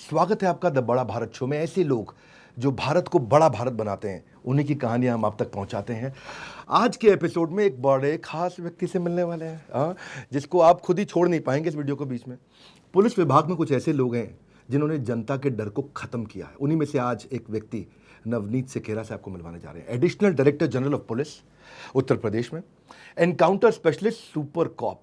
स्वागत है आपका द बड़ा भारत शो में। ऐसे लोग जो भारत को बड़ा भारत बनाते हैं, उन्हीं की कहानियां हम आप तक पहुंचाते हैं। आज के एपिसोड में एक बड़े खास व्यक्ति से मिलने वाले हैं, जिसको आप खुद ही छोड़ नहीं पाएंगे इस वीडियो को बीच में। पुलिस विभाग में कुछ ऐसे लोग हैं जिन्होंने जनता के डर को खत्म किया है। उन्हीं में से आज एक व्यक्ति नवनीत सिकेरा से आपको मिलवाने जा रहे हैं। Additional director general of police Uttar Pradesh में, encounter specialist, super cop,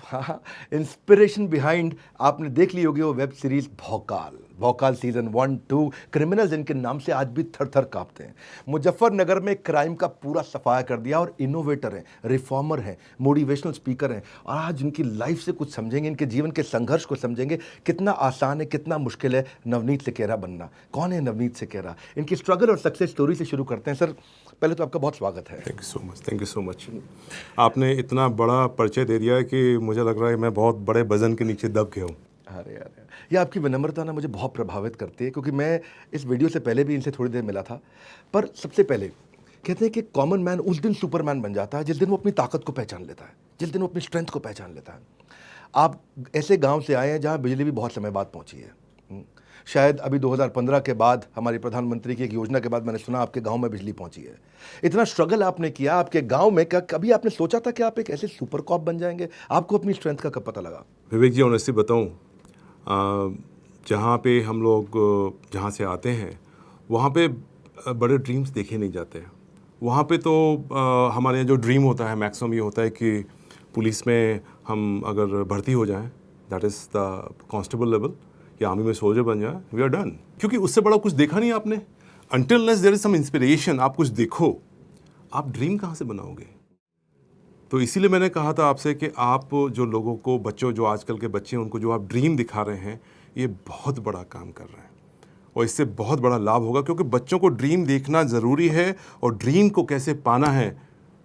inspiration behind आपने देख ली होगी वो वेब सीरीज भौकाल। भौकाल सीजन 1, 2, क्रिमिनल्स इनके नाम से आज भी थर थर कांपते हैं। मुजफ्फरनगर में क्राइम का पूरा सफाया कर दिया और इनोवेटर हैं, रिफॉर्मर हैं, मोटिवेशनल स्पीकर हैं। और आज उनकी लाइफ से कुछ समझेंगे, इनके जीवन के संघर्ष को समझेंगे, कितना आसान है, कितना मुश्किल है नवनीत सिकेरा बनना। कौन है नवनीत सिकेरा, इनकी स्ट्रगल और सक्सेस स्टोरी से शुरू करते हैं। सर, पहले तो आपका बहुत स्वागत है। Thank you so much, thank you so much. आपने इतना बड़ा परिचय दे दिया है कि मुझे लग रहा है मैं बहुत बड़े वजन के नीचे दब गया हूँ। अरे यार, ये आपकी विनम्रता ना मुझे बहुत प्रभावित करती है, क्योंकि मैं इस वीडियो से पहले भी इनसे थोड़ी देर मिला था। पर सबसे पहले कहते हैं कि कॉमन मैन उस दिन सुपरमैन बन जाता है जिस दिन वो अपनी ताकत को पहचान लेता है, जिस दिन वो अपनी स्ट्रेंथ को पहचान लेता है। आप ऐसे गांव से आए हैं जहां बिजली भी बहुत समय बाद पहुंची है। शायद अभी 2015 के बाद, हमारी प्रधानमंत्री की एक योजना के बाद मैंने सुना आपके गांव में बिजली पहुंची है। इतना स्ट्रगल आपने किया आपके गांव में, क्या कभी आपने सोचा था कि आप एक ऐसे सुपर कॉप बन जाएंगे? आपको अपनी स्ट्रेंथ का कब पता लगा? विवेक जी, ऑनेस्टली बताऊं, जहाँ पे हम लोग जहाँ से आते हैं वहाँ पे बड़े ड्रीम्स देखे नहीं जाते हैं। वहाँ पे तो हमारे यहाँ जो ड्रीम होता है मैक्सिमम ये होता है कि पुलिस में हम अगर भर्ती हो जाएं, that is the constable level, या आर्मी में सोल्जर बन जाए, वी आर डन। क्योंकि उससे बड़ा कुछ देखा नहीं आपने। Until unless there is some inspiration, आप कुछ देखो, आप ड्रीम कहाँ से बनाओगे? तो इसीलिए मैंने कहा था आपसे कि आप जो लोगों को, बच्चों, जो आजकल के बच्चे हैं, उनको जो आप ड्रीम दिखा रहे हैं, ये बहुत बड़ा काम कर रहे हैं और इससे बहुत बड़ा लाभ होगा। क्योंकि बच्चों को ड्रीम देखना ज़रूरी है और ड्रीम को कैसे पाना है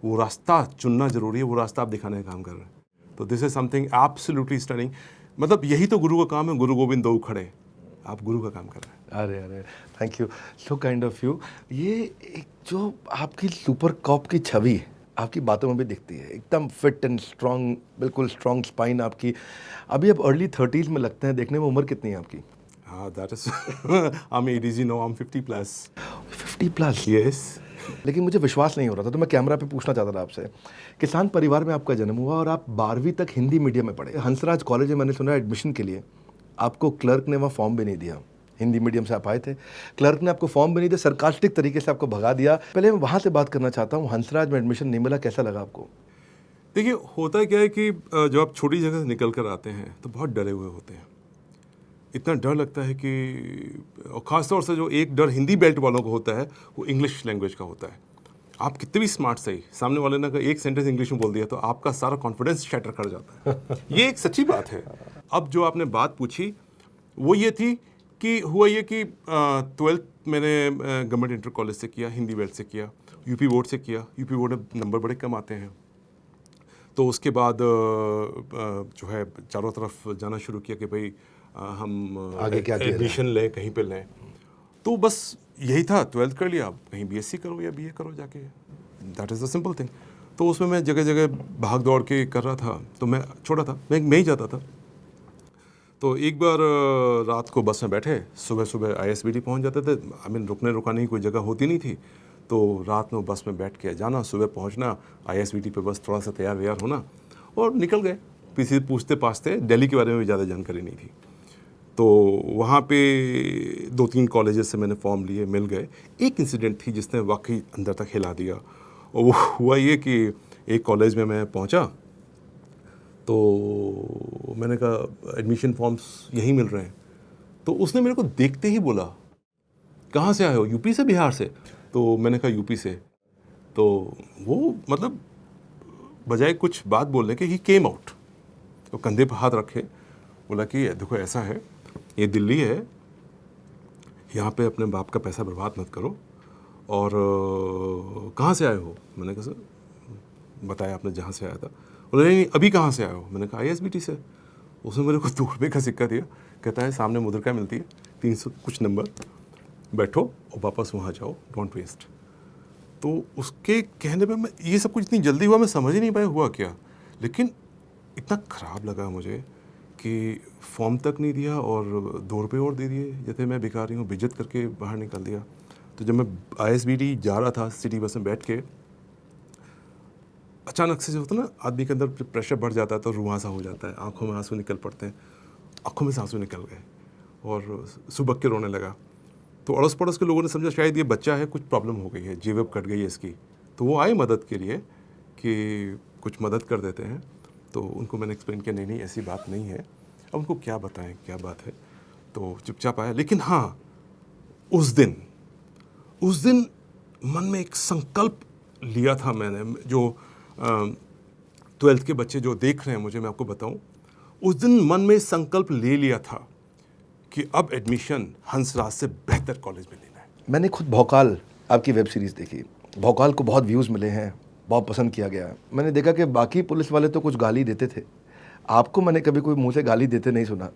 वो रास्ता चुनना ज़रूरी है। वो रास्ता आप दिखाने का काम कर रहे हैं। तो this is something absolutely stunning. मतलब यही तो गुरु का काम है। गुरु गोविंद दो खड़े, आप गुरु का काम कर रहे हैं। अरे अरे, thank you, so kind of you. ये एक जो आपकी सुपर कॉप की छवि है, आपकी बातों में भी दिखती है, एकदम फिट एंड स्ट्रांग, बिल्कुल स्ट्रांग स्पाइन आपकी। अभी आप अर्ली 30s में लगते हैं, देखने में। उम्र कितनी है आपकी? हाँ, that is I am ADG no, I am 50+। 50+? Yes. लेकिन मुझे विश्वास नहीं हो रहा था, तो मैं कैमरा पे पूछना चाहता था आपसे। किसान परिवार में आपका जन्म हुआ और आप 12वीं तक हिंदी मीडियम में पढ़े। हंसराज कॉलेज में मैंने सुना एडमिशन के लिए आपको क्लर्क ने वहाँ फॉर्म भी नहीं दिया। हिंदी मीडियम से आप आए थे, क्लर्क ने आपको फॉर्म भी नहीं दिया, सरकास्टिक तरीके से आपको भगा दिया। पहले मैं वहाँ से बात करना चाहता हूँ, हंसराज में एडमिशन नहीं मिला, कैसा लगा आपको? देखिए, होता क्या है कि जब आप छोटी जगह से निकल कर आते हैं तो बहुत डरे हुए होते हैं। इतना डर लगता है कि, और ख़ासतौर से जो एक डर हिंदी बेल्ट वालों को होता है वो इंग्लिश लैंग्वेज का होता है। आप कितने भी स्मार्ट सही, सामने वाले ने अगर एक सेंटेंस इंग्लिश में बोल दिया तो आपका सारा कॉन्फिडेंस शैटर कर जाता है। ये एक सच्ची बात है। अब जो आपने बात पूछी वो ये थी कि हुआ ये कि 12th मैंने गवर्नमेंट इंटर कॉलेज से किया, हिंदी बेल्ट से किया, यूपी बोर्ड से किया। यूपी बोर्ड में नंबर बड़े कम आते हैं। तो उसके बाद जो है चारों तरफ जाना शुरू किया कि भाई हम आगे क्या एडमिशन लें, कहीं पे लें। तो बस यही था, 12th कर लिया, कहीं बीएससी करो या बीए करो जाके, that is the simple thing. तो उसमें मैं जगह जगह भाग दौड़ के कर रहा था। तो मैं छोटा था, मैं ही जाता था। तो एक बार रात को बस में बैठे, सुबह सुबह आईएसबीटी पहुंच जाते थे। आई मीन रुकने रुकाने की कोई जगह होती नहीं थी। तो रात में बस में बैठ के जाना, सुबह पहुंचना, आईएसबीटी पे बस थोड़ा सा तैयार व्यार होना और निकल गए। किसी से पूछते पाछते, दिल्ली के बारे में भी ज़्यादा जानकारी नहीं थी। तो वहाँ पे 2-3 कॉलेजेस से मैंने फॉर्म लिए, मिल गए। एक इंसिडेंट थी जिसने वाकई अंदर तक हिला दिया, और वो हुआ ये कि एक कॉलेज में मैं पहुँचा तो मैंने कहा एडमिशन फॉर्म्स यहीं मिल रहे हैं। तो उसने मेरे को देखते ही बोला, कहाँ से आए हो? यूपी से, बिहार से? तो मैंने कहा यूपी से। तो वो मतलब बजाय कुछ बात बोलने के, ही केम आउट, तो कंधे पर हाथ रखे, बोला कि देखो ऐसा है, ये दिल्ली है, यहाँ पे अपने बाप का पैसा बर्बाद मत करो। और कहाँ से आए हो? मैंने कहा सर, बताया आपने जहाँ से आया था। बोले नहीं, अभी कहाँ से आए हो? मैंने कहा आईएसबीटी से। उसने मेरे को 2 रुपये का सिक्का दिया, कहता है सामने मुद्रिका मिलती है, 300 कुछ नंबर, बैठो और वापस वहाँ जाओ, डोंट वेस्ट। तो उसके कहने पे मैं, ये सब कुछ इतनी जल्दी हुआ, मैं समझ ही नहीं पाया हुआ क्या। लेकिन इतना ख़राब लगा मुझे कि फॉर्म तक नहीं दिया और 2 रुपये और दे दिए, जैसे मैं भिखारी हूँ, बेइज्जत करके बाहर निकाल दिया। तो जब मैं ISBD जा रहा था सिटी बस में बैठ के, अचानक से जो होता है ना, आदमी के अंदर प्रेशर बढ़ जाता है तो रुआंसा हो जाता है, आंखों में आंसू निकल पड़ते हैं। आंखों में से आंसू निकल गए और सुबह के रोने लगा। तो अड़ोस पड़ोस के लोगों ने समझा शायद ये बच्चा है, कुछ प्रॉब्लम हो गई है, जीव कट गई है इसकी। तो वो आए मदद के लिए कि कुछ मदद कर देते हैं। तो उनको मैंने एक्सप्लेन किया, नहीं ऐसी बात नहीं है। अब उनको क्या बताएं क्या बात है, तो चुपचाप आया। लेकिन हाँ, उस दिन मन में एक संकल्प लिया था मैंने, जो 12th के बच्चे जो देख रहे हैं मुझे, मैं आपको बताऊं, उस दिन मन में संकल्प ले लिया था कि अब एडमिशन हंसराज से बेहतर कॉलेज में लेना है। मैंने खुद भौकाल आपकी वेब सीरीज़ देखी। भौकाल को बहुत व्यूज़ मिले हैं, बहुत पसंद किया गया है। मैंने देखा कि बाकी पुलिस वाले तो कुछ गाली देते थे, आपको मैंने कभी कोई मुंह से गाली देते नहीं सुना।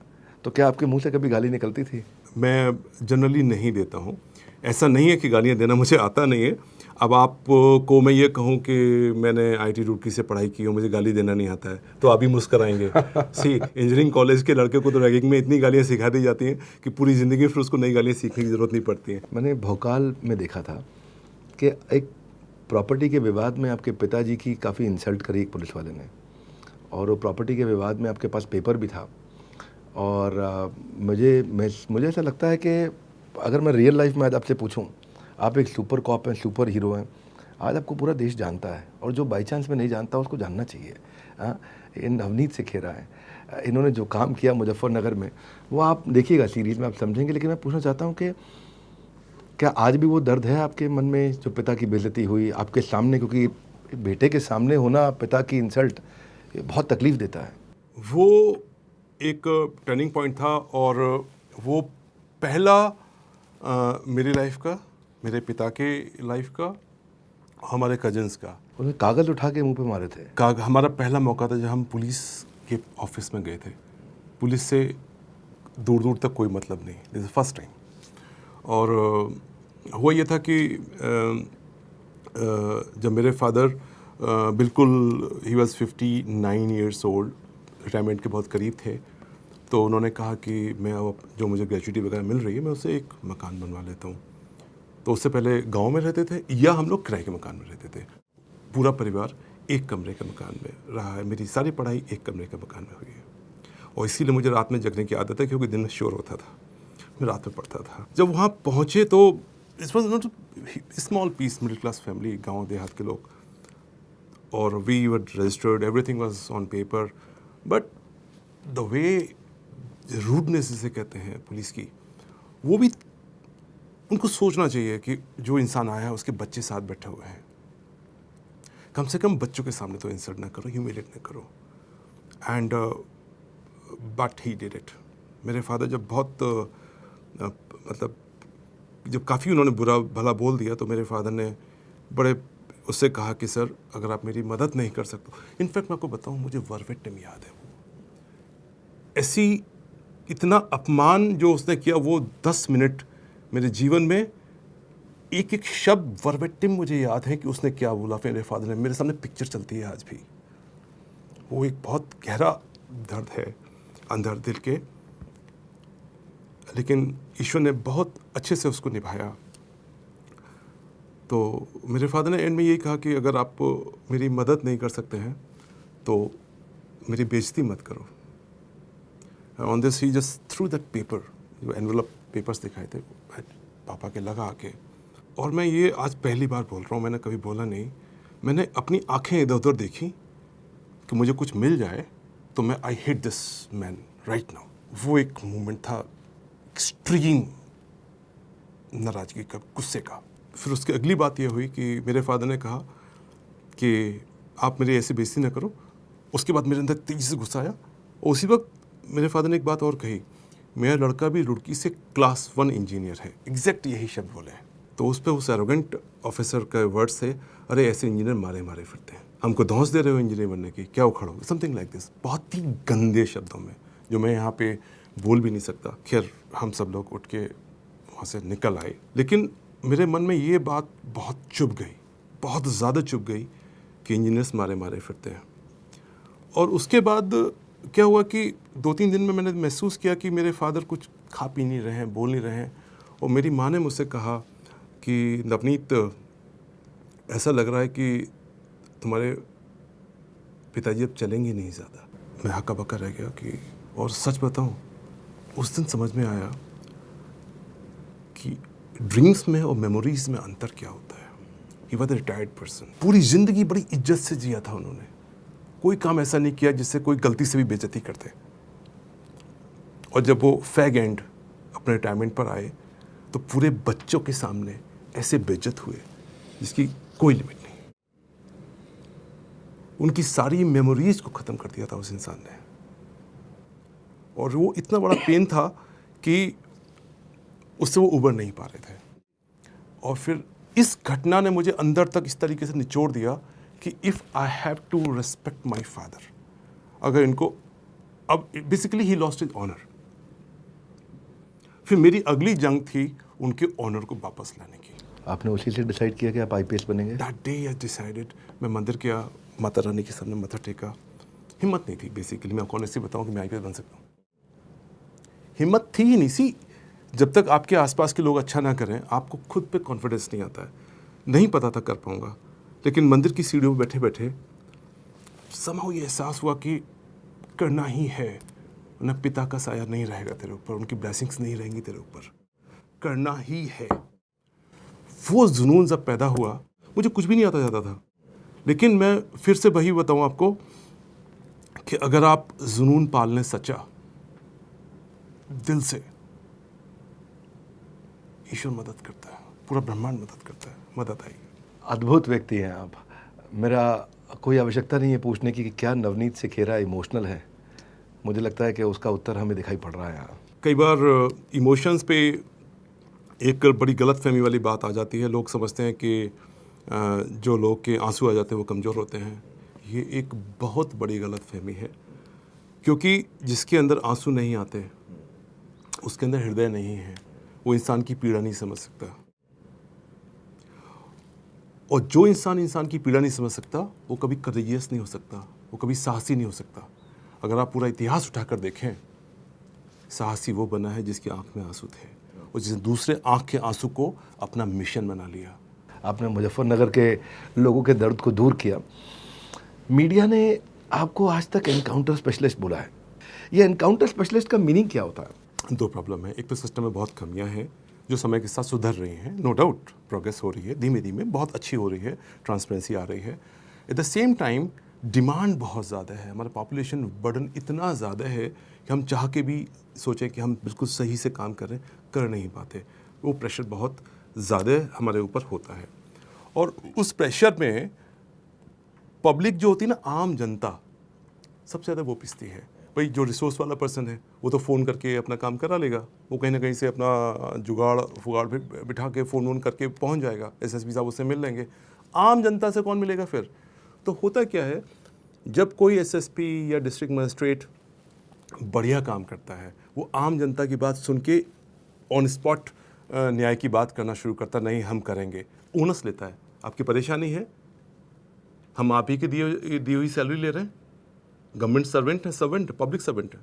तो क्या आपके मुंह से कभी गाली निकलती थी? मैं जनरली नहीं देता हूँ, ऐसा नहीं है कि गालियाँ देना मुझे आता नहीं है। अब आपको मैं ये कहूँ कि मैंने IIT रुड़की से पढ़ाई की और मुझे गाली देना नहीं आता है, तो आप भी मुस्कराएंगे। इंजीनियरिंग कॉलेज के लड़के को तो रैगिंग में इतनी गालियाँ सिखा दी जाती हैं कि पूरी ज़िंदगी फिर उसको नई गालियाँ सीखने की ज़रूरत नहीं पड़ती है। मैंने भोकाल में देखा था कि एक प्रॉपर्टी के विवाद में आपके पिताजी की काफ़ी इंसल्ट करी एक पुलिस वाले ने, और वो प्रॉपर्टी के विवाद में आपके पास पेपर भी था। और मुझे ऐसा लगता है कि अगर मैं रियल लाइफ में आज आपसे पूछूं, आप एक सुपर कॉप हैं, सुपर हीरो हैं, आज आपको पूरा देश जानता है, और जो बाई चांस में नहीं जानता उसको जानना चाहिए। हाँ, ये नवनीत से खेरा है, इन्होंने जो काम किया मुजफ्फरनगर में, वो आप देखिएगा सीरीज़ में, आप समझेंगे। लेकिन मैं पूछना चाहता हूँ कि क्या आज भी वो दर्द है आपके मन में, जो पिता की बेइज्जती हुई आपके सामने? क्योंकि बेटे के सामने होना, पिता की इंसल्ट, ये बहुत तकलीफ़ देता है। वो एक टर्निंग पॉइंट था, और वो पहला मेरी लाइफ का, मेरे पिता के लाइफ का, हमारे कजन्स का। उन्हें कागज़ उठा के मुंह पे मारे थे। हमारा पहला मौका था जब हम पुलिस के ऑफिस में गए थे। पुलिस से दूर दूर तक कोई मतलब नहीं, दिस इज फर्स्ट टाइम। और हुआ ये था कि जब मेरे फादर बिल्कुल he was 59 years old, retirement के बहुत करीब थे, तो उन्होंने कहा कि मैं अब जो मुझे ग्रेजुएटी वगैरह मिल रही है, मैं उसे एक मकान बनवा लेता हूँ। तो उससे पहले गांव में रहते थे या हम लोग किराए के मकान में रहते थे। पूरा परिवार एक कमरे के मकान में रहा है। मेरी सारी पढ़ाई एक कमरे के मकान में हुई है, और इसीलिए मुझे रात में जगने की आदत है, क्योंकि दिन में शोर होता था, मैं रात में पढ़ता था। जब वहाँ पहुँचे तो इस was not small piece, middle class family, गाँव देहात के लोग, और we were registered, everything was on paper, but the way rudeness जिसे कहते हैं पुलिस की, वो भी उनको सोचना चाहिए कि जो इंसान आया है उसके बच्चे साथ बैठे हुए हैं, कम से कम बच्चों के सामने तो इंसल्ट ना करो, ह्यूमिलेट ना करो। And but he did it. मेरे फादर जब बहुत मतलब जब काफ़ी उन्होंने बुरा भला बोल दिया, तो मेरे फादर ने बड़े उससे कहा कि सर, अगर आप मेरी मदद नहीं कर सकते। इनफैक्ट मैं आपको बताऊं, मुझे वर्बेटिम याद है, वो ऐसी इतना अपमान जो उसने किया, वो 10 मिनट मेरे जीवन में एक एक शब्द वर्बेटिम मुझे याद है कि उसने क्या बोला। मेरे फादर ने, मेरे सामने पिक्चर चलती है आज भी। वो एक बहुत गहरा दर्द है अंदर दिल के, लेकिन ईश्वर ने बहुत अच्छे से उसको निभाया। तो मेरे फादर ने एंड में यही कहा कि अगर आप मेरी मदद नहीं कर सकते हैं तो मेरी बेइज्जती मत करो। On this he just through that paper, जो एनवेलप पेपर्स दिखाए थे पापा के लगा के। और मैं ये आज पहली बार बोल रहा हूँ, मैंने कभी बोला नहीं। मैंने अपनी आंखें इधर उधर देखी कि मुझे कुछ मिल जाए तो मैं I hate this man right now. वो एक मोमेंट था एक्सट्रीम नाराज़गी का, गुस्से का। फिर उसकी अगली बात ये हुई कि मेरे फादर ने कहा कि आप मेरी ऐसी बेइज्जती ना करो। उसके बाद मेरे अंदर तेज़ी से गुस्सा आया, और उसी वक्त मेरे फादर ने एक बात और कही, मेरा लड़का भी रुड़की से क्लास 1 इंजीनियर है। एग्जैक्ट यही शब्द बोले हैं। तो उस पर उस एरोगेंट ऑफिसर का वर्ड्स थे, अरे ऐसे इंजीनियर मारे मारे फिरते हैं, हमको धौंस दे रहे हो इंजीनियर बनने की, क्या उखड़ो, समथिंग लाइक दिस। बहुत ही गंदे शब्दों में, जो मैं यहाँ पे बोल भी नहीं सकता। खैर, हम सब लोग उठ के वहाँ से निकल आए, लेकिन मेरे मन में ये बात बहुत चुभ गई, बहुत ज़्यादा चुभ गई कि इंजीनियर्स मारे मारे फिरते हैं। और उसके बाद क्या हुआ कि 2-3 दिन में मैंने महसूस किया कि मेरे फादर कुछ खा पी नहीं रहे हैं, बोल नहीं रहे हैं। और मेरी माँ ने मुझसे कहा कि नवनीत, ऐसा लग रहा है कि तुम्हारे पिताजी अब चलेंगे नहीं ज़्यादा। मैं हक्का बक्का रह गया कि, और सच बताऊं, उस दिन समझ में आया कि ड्रीम्स में और मेमोरीज में अंतर क्या होता है। He was a retired person, पूरी ज़िंदगी बड़ी इज्जत से जिया था उन्होंने, कोई काम ऐसा नहीं किया जिससे कोई गलती से भी बेइज्जती करते। और जब वो फैग एंड अपने रिटायरमेंट पर आए तो पूरे बच्चों के सामने ऐसे बेइज्जत हुए जिसकी कोई लिमिट नहीं। उनकी सारी मेमोरीज को ख़त्म कर दिया था उस इंसान ने। और वो इतना बड़ा पेन था कि उससे वो उबर नहीं पा रहे थे। और फिर इस घटना ने मुझे अंदर तक इस तरीके से निचोड़ दिया कि if I have to respect my father, अगर इनको, अब बेसिकली ही लॉस्ट हिज ऑनर। फिर मेरी अगली जंग थी उनके ऑनर को वापस लाने की। आपने उसी से डिसाइड किया कि आप आईपीएस बनेंगे? That day I decided. मैं मंदिर गया, माता रानी के सामने माथा टेका। हिम्मत नहीं थी बेसिकली, मैं आपको ऑनेस्टली बताऊं कि मैं आईपीएस बन सकता हूँ। हिम्मत थी ही नहीं। सी, जब तक आपके आसपास के लोग अच्छा ना करें, आपको खुद पे कॉन्फिडेंस नहीं आता है। नहीं पता था कर पाऊंगा, लेकिन मंदिर की सीढ़ियों पर बैठे बैठे समहाउ ये एहसास हुआ कि करना ही है, वरना पिता का साया नहीं रहेगा तेरे ऊपर, उनकी ब्लेसिंग्स नहीं रहेंगी तेरे ऊपर, करना ही है। वो जुनून जब पैदा हुआ, मुझे कुछ भी नहीं आता जाता था, लेकिन मैं फिर से वही बताऊं आपको कि अगर आप जुनून पाल लें सच्चा दिल से, ईश्वर मदद करता है, पूरा ब्रह्मांड मदद करता है, मदद आएगी। अद्भुत व्यक्ति हैं आप। मेरा कोई आवश्यकता नहीं है पूछने की कि क्या नवनीत सिखेरा इमोशनल है। मुझे लगता है कि उसका उत्तर हमें दिखाई पड़ रहा है यहाँ। कई बार इमोशंस पे एक बड़ी गलत फहमी वाली बात आ जाती है। लोग समझते हैं कि जो लोग के आंसू आ जाते हैं वो कमज़ोर होते हैं। ये एक बहुत बड़ी गलत फहमी है, क्योंकि जिसके अंदर आंसू नहीं आते उसके अंदर हृदय नहीं है, वो इंसान की पीड़ा नहीं समझ सकता। और जो इंसान की पीड़ा नहीं समझ सकता वो कभी करेजियस नहीं हो सकता, वो कभी साहसी नहीं हो सकता। अगर आप पूरा इतिहास उठाकर देखें, साहसी वो बना है जिसकी आंख में आंसू थे और जिसने दूसरे आंख के आंसू को अपना मिशन बना लिया। आपने मुजफ्फरनगर के लोगों के दर्द को दूर किया। मीडिया ने आपको आज तक एनकाउंटर स्पेशलिस्ट बोला है। ये एनकाउंटर स्पेशलिस्ट का मीनिंग क्या होता है? दो प्रॉब्लम है। एक तो सिस्टम में बहुत कमियां हैं जो समय के साथ सुधर रही हैं, नो डाउट प्रोग्रेस हो रही है, धीमे धीमे बहुत अच्छी हो रही है, ट्रांसपेरेंसी आ रही है। At the same time demand बहुत ज़्यादा है, हमारा पॉपुलेशन बर्डन इतना ज़्यादा है कि हम चाह के भी सोचें कि हम बिल्कुल सही से काम करें, कर नहीं पाते। वो प्रेशर बहुत ज़्यादा हमारे ऊपर होता है। और उस प्रेशर में पब्लिक जो होती है ना, आम जनता सबसे ज़्यादा वो पिसती है। भाई जो रिसोर्स वाला पर्सन है वो तो फ़ोन करके अपना काम करा लेगा, वो कहीं ना कहीं से अपना जुगाड़ फुगाड़ बिठा के फ़ोन वोन करके पहुंच जाएगा, एसएसपी साहब उससे मिल लेंगे। आम जनता से कौन मिलेगा फिर? तो होता क्या है, जब कोई एसएसपी या डिस्ट्रिक्ट मजिस्ट्रेट बढ़िया काम करता है, वो आम जनता की बात सुन के ऑन स्पॉट न्याय की बात करना शुरू करता, नहीं हम करेंगे, ओनस लेता है। आपकी परेशानी है, हम आप ही की दी हुई सैलरी ले रहे हैं, गवर्नमेंट सर्वेंट है, सर्वेंट पब्लिक सर्वेंट है,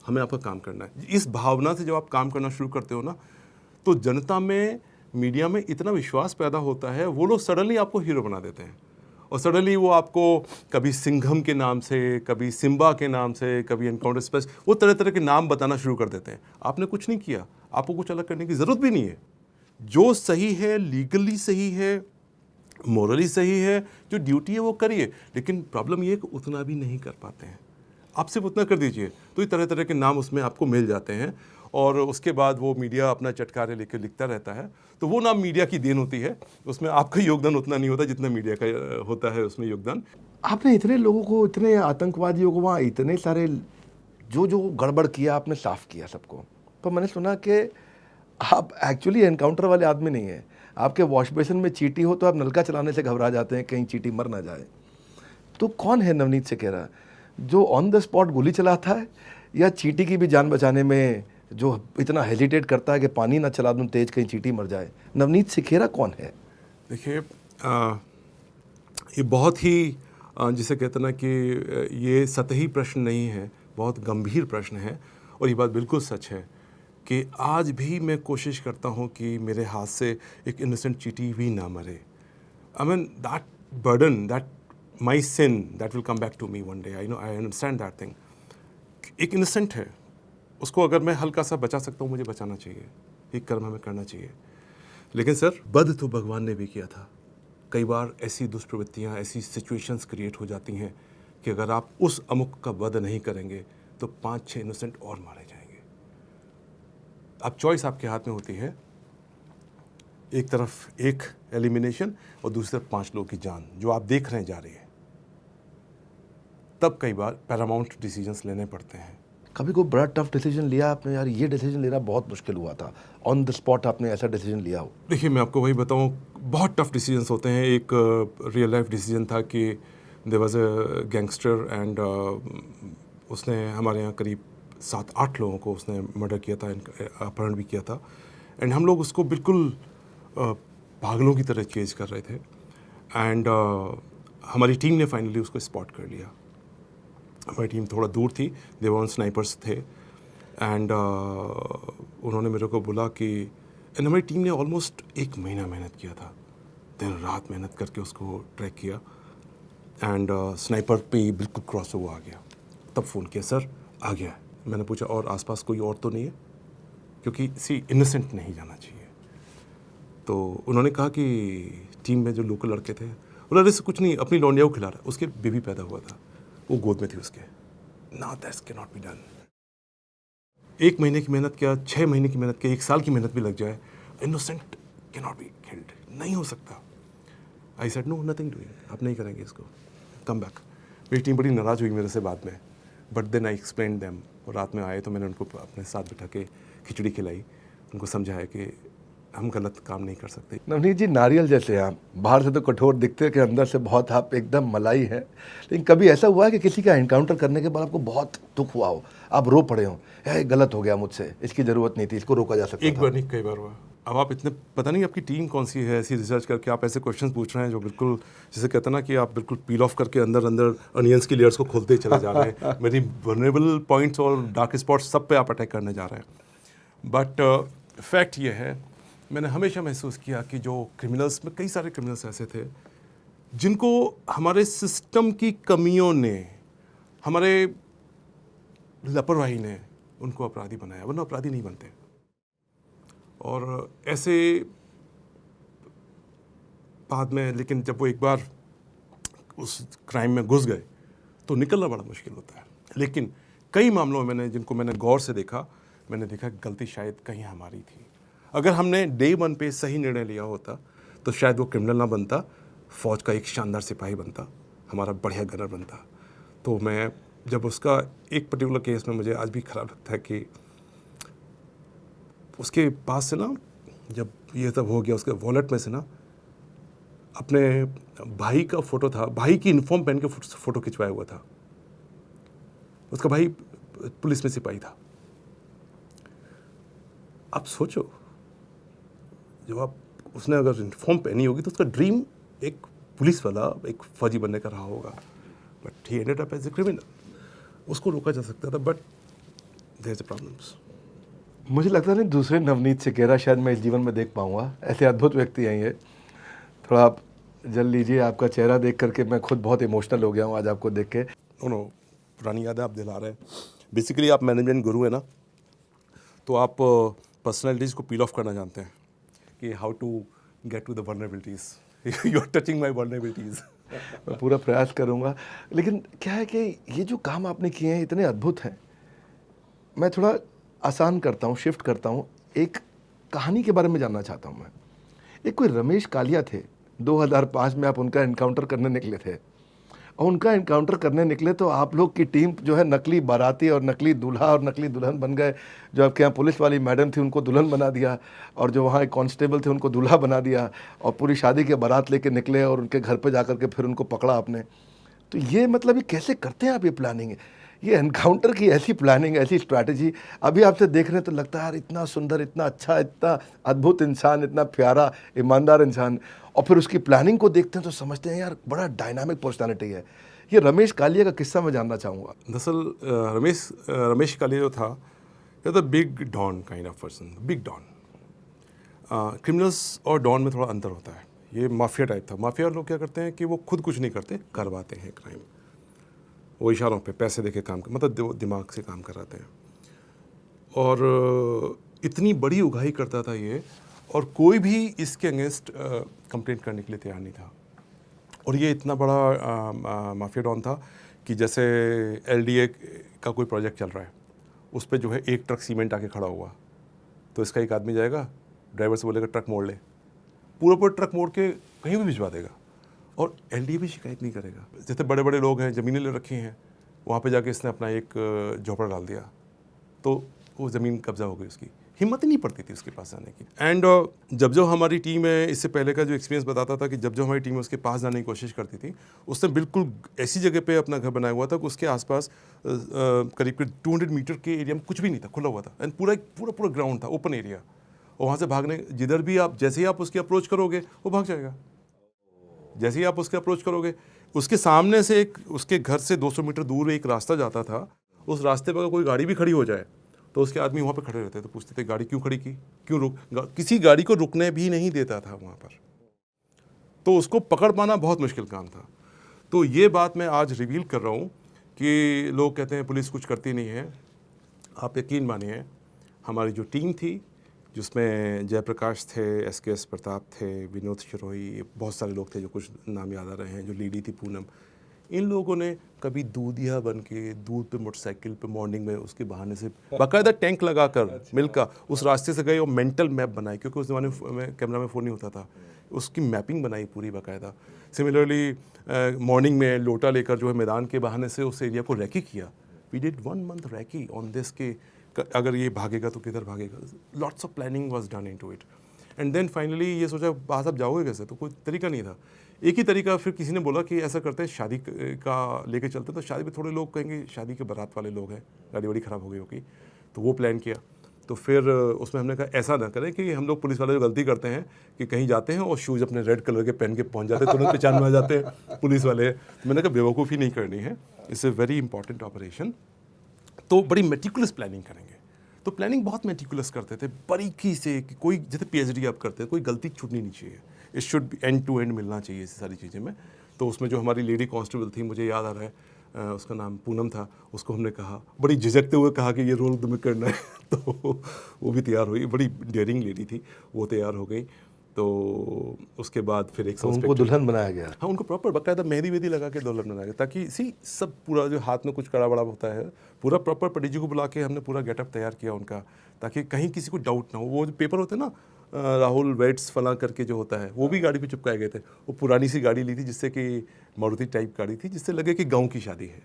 हमें आपका काम करना है। इस भावना से जब आप काम करना शुरू करते हो ना, तो जनता में, मीडिया में इतना विश्वास पैदा होता है, वो लोग सडनली आपको हीरो बना देते हैं। और सडनली वो आपको कभी सिंघम के नाम से, कभी सिम्बा के नाम से, कभी एनकाउंटर स्पेस, वो तरह तरह के नाम बताना शुरू कर देते हैं। आपने कुछ नहीं किया, आपको कुछ अलग करने की ज़रूरत भी नहीं है। जो सही है, लीगली सही है, मोरली सही है, जो ड्यूटी है वो करिए। लेकिन प्रॉब्लम ये है कि उतना भी नहीं कर पाते हैं। आप सिर्फ उतना कर दीजिए तो ये तरह तरह के नाम उसमें आपको मिल जाते हैं, और उसके बाद वो मीडिया अपना चटकारे लेकर लिखता रहता है। तो वो नाम मीडिया की देन होती है, उसमें आपका योगदान उतना नहीं होता जितना मीडिया का होता है उसमें योगदान। आपने इतने लोगों को, इतने आतंकवादियों को वहाँ, इतने सारे जो गड़बड़ किया, आपने साफ किया सबको। तो मैंने सुना कि आप एक्चुअली एनकाउंटर वाले आदमी नहीं हैं। आपके वॉश बेसिन में चींटी हो तो आप नलका चलाने से घबरा जाते हैं कहीं चींटी मर ना जाए। तो कौन है नवनीत सिखेरा, जो ऑन द स्पॉट गोली चलाता है, या चींटी की भी जान बचाने में जो इतना हेजिटेट करता है कि पानी ना चला दूं तेज, कहीं चींटी मर जाए? नवनीत सिखेरा कौन है? देखिए, ये बहुत ही जिसे कहते हैं ना कि ये सतही प्रश्न नहीं है, बहुत गंभीर प्रश्न है। और ये बात बिल्कुल सच है कि आज भी मैं कोशिश करता हूँ कि मेरे हाथ से एक इनोसेंट चींटी भी ना मरे। I mean, that burden, that my sin, that will come back to me one day. I know, I understand that thing. एक innocent है, उसको अगर मैं हल्का सा बचा सकता हूँ, मुझे बचाना चाहिए, एक कर्म हमें करना चाहिए। लेकिन सर, वध तो भगवान ने भी किया था। कई बार ऐसी दुष्प्रवृत्तियाँ, ऐसी सिचुएशंस क्रिएट हो जाती हैं कि अगर आप उस अमुक का वध नहीं करेंगे तो 5-6 इनोसेंट और मारे जाएंगे। अब चॉइस आपके हाथ में होती है, एक तरफ एक एलिमिनेशन और दूसरी तरफ 5 लोगों की जान जो आप देख रहे हैं जा रही है। तब कई बार पैरामाउंट डिसीजंस लेने पड़ते हैं। कभी कोई बड़ा टफ डिसीजन लिया आपने, यार ये डिसीजन लेना बहुत मुश्किल हुआ था, ऑन द स्पॉट आपने ऐसा डिसीजन लिया हो? देखिए, मैं आपको वही बताऊं, बहुत टफ डिसीजंस होते हैं। एक रियल लाइफ डिसीजन था कि there was a gangster and उसने हमारे यहाँ करीब 7-8 लोगों को उसने मर्डर किया था, अपहरण भी किया था। एंड हम लोग उसको बिल्कुल पागलों की तरह चेज कर रहे थे। एंड हमारी टीम ने फाइनली उसको स्पॉट कर लिया। हमारी टीम थोड़ा दूर थी, देवर स्नाइपर्स थे। एंड उन्होंने मेरे को बोला कि एंड हमारी टीम ने ऑलमोस्ट 1 महीना मेहनत किया था, दिन रात मेहनत करके उसको ट्रैक किया। एंड स्नाइपर पे बिल्कुल क्रॉस हुआ आ गया। तब फ़ोन किया, सर आ गया है। मैंने पूछा और आसपास कोई और तो नहीं है, क्योंकि इनोसेंट नहीं जाना चाहिए। तो उन्होंने कहा कि टीम में जो लोकल लड़के थे, उन्होंने से कुछ नहीं, अपनी लौंडिया को खिला रहा, उसके बेबी पैदा हुआ था, वो गोद में थी उसके। ना that's can not be done. 1 महीने की मेहनत किया, 6 महीने की मेहनत किया, 1 साल की मेहनत भी लग जाए, innocent can not be killed, नहीं हो सकता। I said no, nothing doing, आप नहीं करेंगे इसको, कम बैक। मेरी टीम बड़ी नाराज़ हुई मेरे से बाद में, but then I explain them. और रात में आए तो मैंने उनको अपने साथ बिठा के खिचड़ी खिलाई, उनको समझाया कि हम गलत काम नहीं कर सकते। नवनीत जी, नारियल जैसे हैं आप, बाहर से तो कठोर दिखते हैं कि अंदर से बहुत आप एकदम मलाई हैं। लेकिन कभी ऐसा हुआ है कि किसी का एनकाउंटर करने के बाद आपको बहुत दुख हुआ हो, आप रो पड़े हो, यार गलत हो गया मुझसे, इसकी ज़रूरत नहीं थी, इसको रोका जा सकता एक था? बार नहीं, कई बार हुआ। अब आप इतने, पता नहीं आपकी टीम कौन सी है, ऐसी रिसर्च करके आप ऐसे क्वेश्चन पूछ रहे हैं जो बिल्कुल, जैसे कहते हैं ना कि आप बिल्कुल पील ऑफ करके अंदर अंदर अनियंस की लेयर्स को खोलते चले जा रहे हैं। मेरी वल्नरेबल पॉइंट्स और डार्क स्पॉट्स सब पे आप अटैक करने जा रहे हैं। बट फैक्ट ये है, मैंने हमेशा महसूस किया कि जो क्रिमिनल्स में, कई सारे क्रिमिनल्स ऐसे थे जिनको हमारे सिस्टम की कमियों ने, हमारे लापरवाही ने उनको अपराधी बनाया, वरना अपराधी नहीं बनते। और ऐसे बाद में, लेकिन जब वो एक बार उस क्राइम में घुस गए तो निकलना बड़ा मुश्किल होता है। लेकिन कई मामलों में जिनको मैंने गौर से देखा, मैंने देखा गलती शायद कहीं हमारी थी। अगर हमने डे 1 पे सही निर्णय लिया होता तो शायद वो क्रिमिनल ना बनता, फौज का एक शानदार सिपाही बनता, हमारा बढ़िया गनर बनता। तो मैं जब उसका एक पर्टिकुलर केस में मुझे आज भी ख़राब लगता है कि उसके पास से ना, जब ये सब हो गया, उसके वॉलेट में से ना अपने भाई का फ़ोटो था, भाई की यूनिफॉर्म पहन के फ़ोटो खिंचवाया हुआ था। उसका भाई पुलिस में सिपाही था। आप सोचो, जब आप, उसने अगर यूनिफॉर्म पहनी होगी तो उसका ड्रीम एक पुलिस वाला, एक फौजी बनने का रहा होगा, but he ended up as a criminal. उसको रोका जा सकता था, बट देयर इज प्रॉब्लम्स। मुझे लगता नहीं दूसरे नवनीत सिकेरा शायद मैं इस जीवन में देख पाऊंगा, ऐसे अद्भुत व्यक्ति हैं ये। थोड़ा आप जल लीजिए, आपका चेहरा देख करके मैं खुद बहुत इमोशनल हो गया हूँ आज आपको देख के। नो, पुरानी यादें आप दिला रहे हैं। बेसिकली आप मैनेजमेंट गुरु है ना, तो आप पर्सनैलिटीज़ को पील ऑफ करना जानते हैं कि how to get to the vulnerabilities. You are touching my vulnerabilities. मैं पूरा प्रयास करूँगा। लेकिन क्या है कि ये जो काम आपने किए हैं इतने अद्भुत हैं। मैं थोड़ा आसान करता हूँ, शिफ्ट करता हूँ, एक कहानी के बारे में जानना चाहता हूँ मैं। एक कोई रमेश कालिया थे, 2005 में आप उनका एनकाउंटर करने निकले थे, और उनका एनकाउंटर करने निकले तो आप लोग की टीम जो है नकली बाराती और नकली दूल्हा और नकली दुल्हन बन गए। जो आपके यहाँ पुलिस वाली मैडम थी उनको दुल्हन बना दिया, और जो वहाँ एक कांस्टेबल थे उनको दूल्हा बना दिया, और पूरी शादी के बारात लेके निकले और उनके घर पे जाकर के फिर उनको पकड़ा आपने। तो ये मतलब ये कैसे करते हैं आप ये प्लानिंग? ये एनकाउंटर की ऐसी प्लानिंग, ऐसी स्ट्रैटेजी, अभी आपसे देख रहे हैं तो लगता है यार इतना सुंदर, इतना अच्छा, इतना अद्भुत इंसान, इतना प्यारा ईमानदार इंसान, और फिर उसकी प्लानिंग को देखते हैं तो समझते हैं यार बड़ा डायनामिक पर्सनालिटी है। ये रमेश कालिया का किस्सा मैं जानना चाहूँगा। दरअसल रमेश कालिया जो था, ये तो big don kind of person, big don. Criminals और डॉन में थोड़ा अंतर होता है। ये माफिया टाइप था। माफिया लोग क्या करते हैं कि वो खुद कुछ नहीं करते, करवाते हैं क्राइम। वो इशारों पे पैसे देके काम कर, मतलब दिमाग से काम कराते हैं। और इतनी बड़ी उगाही करता था ये, और कोई भी इसके अगेंस्ट कंप्लेंट करने के लिए तैयार नहीं था। और ये इतना बड़ा माफिया डॉन था कि जैसे LDA का कोई प्रोजेक्ट चल रहा है, उस पर जो है एक ट्रक सीमेंट आके खड़ा हुआ, तो इसका एक आदमी जाएगा, ड्राइवर से बोलेगा ट्रक मोड़ ले, पूरा ट्रक मोड़ के कहीं भी भिजवा देगा, और LDA भी शिकायत नहीं करेगा। जैसे बड़े बड़े लोग हैं, ज़मीनें ले रखी हैं, वहाँ पे जाके इसने अपना एक झोपड़ा डाल दिया, तो वो ज़मीन कब्जा हो गई उसकी। हिम्मत ही नहीं पड़ती थी उसके पास जाने की। एंड जब हमारी टीम है, इससे पहले का जो एक्सपीरियंस बताता था कि जब हमारी टीम उसके पास जाने की कोशिश करती थी, उसने बिल्कुल ऐसी जगह पे अपना घर बनाया हुआ था कि उसके आसपास करीब 200 मीटर के एरिया में कुछ भी नहीं था, खुला हुआ था। एंड पूरा ग्राउंड था, ओपन एरिया, और वहाँ से भागने, जिधर भी आप, जैसे ही आप उसकी अप्रोच करोगे वो भाग जाएगा। जैसे ही आप उसके अप्रोच करोगे, उसके सामने से उसके घर से 200 मीटर दूर एक रास्ता जाता था। उस रास्ते पर अगर कोई गाड़ी भी खड़ी हो जाए तो उसके आदमी वहाँ पे खड़े रहते थे, तो पूछते थे गाड़ी क्यों खड़ी की, क्यों किसी गाड़ी को रुकने भी नहीं देता था वहाँ पर। तो उसको पकड़ पाना बहुत मुश्किल काम था। तो ये बात मैं आज रिवील कर रहा हूँ कि लोग कहते हैं पुलिस कुछ करती नहीं है। आप यकीन मानिए, हमारी जो टीम थी, जिसमें जयप्रकाश थे, SKS प्रताप थे, विनोद शिरोही, बहुत सारे लोग थे जो कुछ नाम याद आ रहे हैं, जो लीडी थी पूनम, इन लोगों ने कभी दूधिया बन के दूध पे मोटरसाइकिल पे मॉर्निंग में उसके बहाने से बाकायदा टैंक लगाकर मिल्क का उस रास्ते से गए और मेंटल मैप बनाई, क्योंकि उस ज़माने में कैमरा में फ़ोन नहीं होता था, उसकी मैपिंग बनाई पूरी बाकायदा। सिमिलरली मॉर्निंग में लोटा लेकर जो है मैदान के बहाने से उस एरिया को रैकी किया। We did 1 month recce on this के अगर ये भागेगा तो किधर भागेगा। Lots of planning was done into it. And then finally ये सोचा बाहर साहब जाओगे कैसे, तो कोई तरीका नहीं था। एक ही तरीका, फिर किसी ने बोला कि ऐसा करते हैं शादी का लेके चलते, तो शादी में थोड़े लोग कहेंगे शादी के बारात वाले लोग हैं, गाड़ी वाड़ी ख़राब हो गई होगी, तो वो प्लान किया। तो फिर उसमें हमने कहा ऐसा ना करें कि हम लोग पुलिस वाले जो गलती करते हैं कि कहीं जाते हैं और शूज़ अपने रेड कलर के पहन के पहुंच जाते हैं, तुरंत पहचान में आ जाते हैं पुलिस वाले। तो मैंने कहा बेवकूफ़ी नहीं करनी है, it's a very important operation, तो बड़ी मेटिकुलस प्लानिंग करेंगे। तो प्लानिंग बहुत मेटिकुलस करते थे, बारीकी से, कि कोई जैसे PhD आप करते हैं, कोई गलती छूटनी नहीं चाहिए, it should be end to end मिलना चाहिए इस सारी चीज़ें में। तो उसमें जो हमारी लेडी कांस्टेबल थी, मुझे याद आ रहा है उसका नाम पूनम था, उसको हमने कहा, बड़ी झिझकते हुए कहा कि ये रोल तुम्हें करना है तो वो भी तैयार हुई, बड़ी डेयरिंग लेडी थी, वो तैयार हो गई। तो उसके बाद फिर एक उनको दुल्हन बनाया गया। हाँ, उनको प्रॉपर बाकायदा मेहंदी वेदी लगा के दुल्हन बनाया गया, ताकि सब पूरा जो हाथ में कुछ कड़ा बड़ा होता है, पूरा प्रॉपर पंडित जी को बुला के हमने पूरा गेटअप तैयार किया उनका, ताकि कहीं किसी को डाउट ना हो। वो जो पेपर होते हैं ना, राहुल वेट्स फला करके जो होता है, वो भी गाड़ी पे चिपकाए गए थे। वो पुरानी सी गाड़ी ली थी, जिससे कि मारुति टाइप गाड़ी थी, जिससे लगे कि गाँव की शादी है।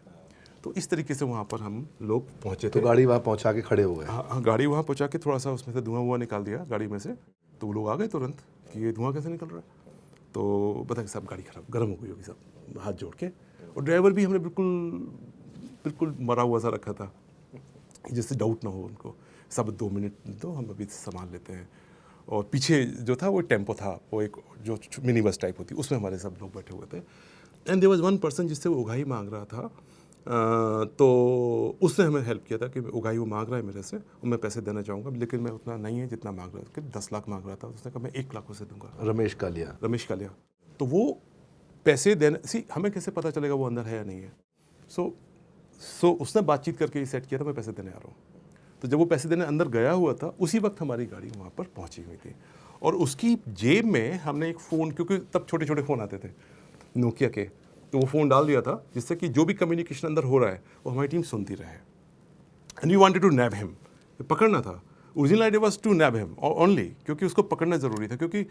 तो इस तरीके से वहाँ पर हम लोग पहुँचे थे। तो गाड़ी वहाँ पहुँचा के खड़े हो गए। हाँ, गाड़ी वहाँ पहुँचा के थोड़ा सा उसमें से धुआं निकाल दिया गाड़ी में से, तो वो लोग आ गए तुरंत कि ये धुआं कैसे निकल रहा है। तो पता कि सब गाड़ी खराब गर्म हो गई होगी, सब हाथ जोड़ के। और ड्राइवर भी हमने बिल्कुल मरा हुआ सा रखा था, जिससे डाउट ना हो उनको, सब 2 मिनट दो, हम अभी संभाल लेते हैं। और पीछे जो था वो टेम्पो था, वो एक जो मिनी बस टाइप होती, उसमें हमारे सब लोग बैठे हुए थे। And there was one person जिससे वो उगाही मांग रहा था, तो उसने हमें हेल्प किया था कि उगाही वो मांग रहा है मेरे से, और मैं पैसे देना चाहूँगा, लेकिन मैं उतना नहीं है जितना मांग रहा था, कि 10 लाख मांग रहा था। उसने कहा मैं 1 लाख उसे दूंगा। रमेश कालिया। तो वो पैसे देने, हमें कैसे पता चलेगा वो अंदर है या नहीं है। सो उसने बातचीत करके ये सेट किया था मैं पैसे देने आ रहा हूँ। तो जब वो पैसे देने अंदर गया हुआ था, उसी वक्त हमारी गाड़ी वहाँ पर पहुँची हुई थी, और उसकी जेब में हमने एक फ़ोन, क्योंकि तब छोटे छोटे फ़ोन आते थे नोकिया के, तो वो फ़ोन डाल दिया था, जिससे कि जो भी कम्युनिकेशन अंदर हो रहा है वो हमारी टीम सुनती रहे। And we wanted to nab him, पकड़ना था। Original idea was to nab him only, क्योंकि उसको पकड़ना ज़रूरी था, क्योंकि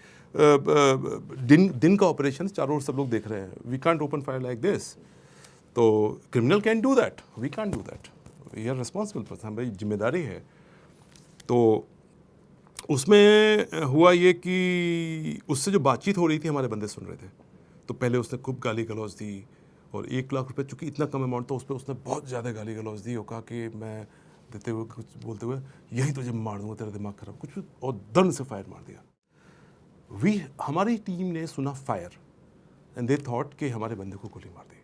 दिन का ऑपरेशन, चारों ओर सब लोग देख रहे हैं, we can't open fire like this. तो criminal can do that, we can't do that, we are responsible person, हमारी जिम्मेदारी है। तो उसमें हुआ ये कि उससे जो बातचीत हो रही थी हमारे बंदे सुन रहे थे। तो पहले उसने खूब गाली गलौज दी, और 1 लाख रुपए चूँकि इतना कम अमाउंट था, उस पर उसने बहुत ज़्यादा गाली गलौज दी, और कहा कि मैं देते हुए कुछ बोलते हुए यही तुझे मार दूंगा, तेरा दिमाग खराब, कुछ भी, और दर्द से फायर मार दिया। हमारी टीम ने सुना फायर, एंड दे थॉट कि हमारे बंदे को गोली मार दी।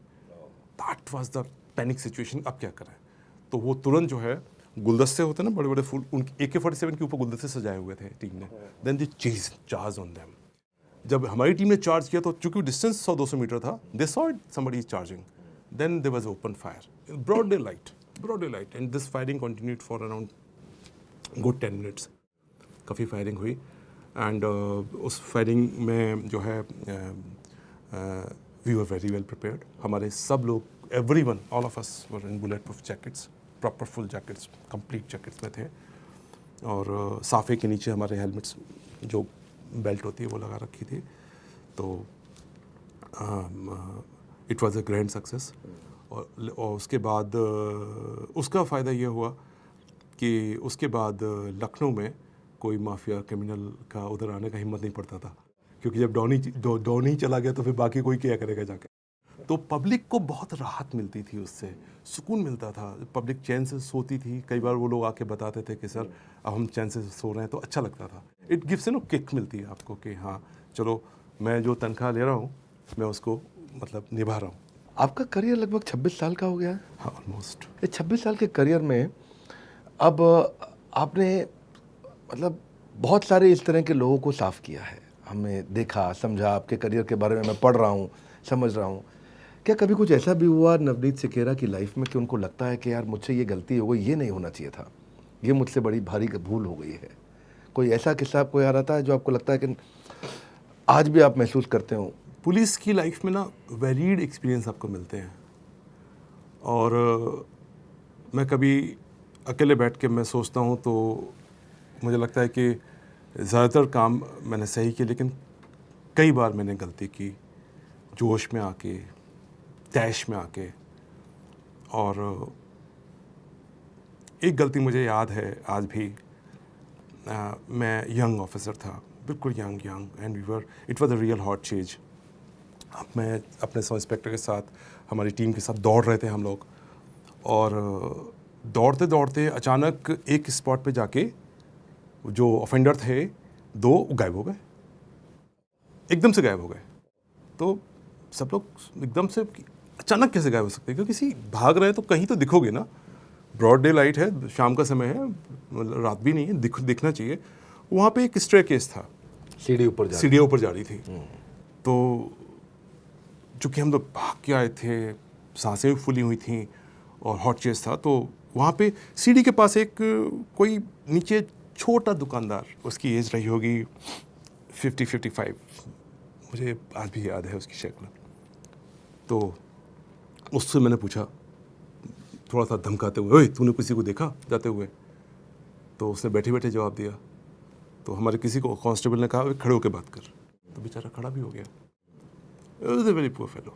That was the panic situation, अब क्या करें। तो वो तुरंत जो है गुलदस्ते होते हैं ना, बड़े बड़े फूल, उनके AK-47 के ऊपर गुलदस्ते सजाए हुए थे टीम ने। Then they charge on them. जब हमारी टीम ने चार्ज किया तो चूंकि डिस्टेंस 100-200 मीटर था, they saw it somebody is charging, then there was open fire, broad daylight, and this firing continued for around good 10 minutes. काफ़ी firing हुई and उस फायरिंग में जो है we were very well prepared. हमारे सब लोग, everyone, all of us were in bulletproof jackets, proper full jackets, complete jackets में थे। और साफे के नीचे हमारे हेलमेट्स, जो बेल्ट होती है, वो लगा रखी थी। तो it was a grand success. और उसके बाद उसका फ़ायदा ये हुआ कि उसके बाद लखनऊ में कोई माफिया क्रिमिनल का उधर आने का हिम्मत नहीं पड़ता था, क्योंकि जब डॉन ही चला गया तो फिर बाकी कोई क्या करेगा जाके। तो पब्लिक को बहुत राहत मिलती थी, उससे सुकून मिलता था, पब्लिक चैन से सोती थी। कई बार वो लोग आके बताते थे कि सर अब हम चैन से सो रहे हैं, तो अच्छा लगता था। It gives you know kick मिलती है आपको कि हाँ चलो, मैं जो तनख्वाह ले रहा हूँ मैं उसको मतलब निभा रहा हूँ। आपका करियर लगभग 26 साल का हो गया है। हाँ, ऑलमोस्ट। इस 26 साल के करियर में अब आपने मतलब बहुत सारे इस तरह के लोगों को साफ़ किया है, हमने देखा समझा, आपके करियर के बारे में मैं पढ़ रहा हूँ, समझ रहा हूँ। क्या कभी कुछ ऐसा भी हुआ नवनीत सिकेरा की लाइफ में कि उनको लगता है कि यार मुझसे ये गलती हो गई, ये नहीं होना चाहिए था, ये मुझसे बड़ी भारी भूल हो गई है? कोई ऐसा किस्सा आपको याद आता है जो आपको लगता है कि आज भी आप महसूस करते हो? पुलिस की लाइफ में ना वेरीड एक्सपीरियंस आपको मिलते हैं। और मैं कभी अकेले बैठ के मैं सोचता हूँ तो मुझे लगता है कि ज़्यादातर काम मैंने सही किए, लेकिन कई बार मैंने गलती की, जोश में आके, तैश में आके। और एक गलती मुझे याद है आज भी। मैं यंग ऑफिसर था, बिल्कुल young, and it was a real hot chase. मैं अपने सब इंस्पेक्टर के साथ, हमारी टीम के साथ दौड़ रहे थे हम लोग, और दौड़ते दौड़ते अचानक एक स्पॉट पे जाके जो ऑफेंडर थे 2 गायब हो गए, एकदम से गायब हो गए। तो सब लोग एकदम से, अचानक कैसे गायब हो सकते हैं, क्योंकि किसी भाग रहे हैं तो कहीं तो दिखोगे ना, ब्रॉड डे लाइट है, शाम का समय है, मतलब रात भी नहीं है, दिखना चाहिए। वहाँ पे एक स्टेयरकेस था, सीढ़ियाँ ऊपर जा रही थी। तो चूँकि हम लोग भाग के आए थे, सांसें भी फूली हुई थी और हॉट चेस था, तो वहाँ पे सीढ़ी के पास एक कोई नीचे छोटा दुकानदार, उसकी एज रही होगी 50-55, मुझे आज भी याद है उसकी शक्ल। तो उससे मैंने पूछा, थोड़ा सा धमकाते हुए, ओए तूने किसी को देखा जाते हुए? तो उसने बैठे बैठे जवाब दिया। तो हमारे किसी को कांस्टेबल ने कहा खड़े होकर बात कर, तो बेचारा खड़ा भी हो गया। It was a very poor fellow.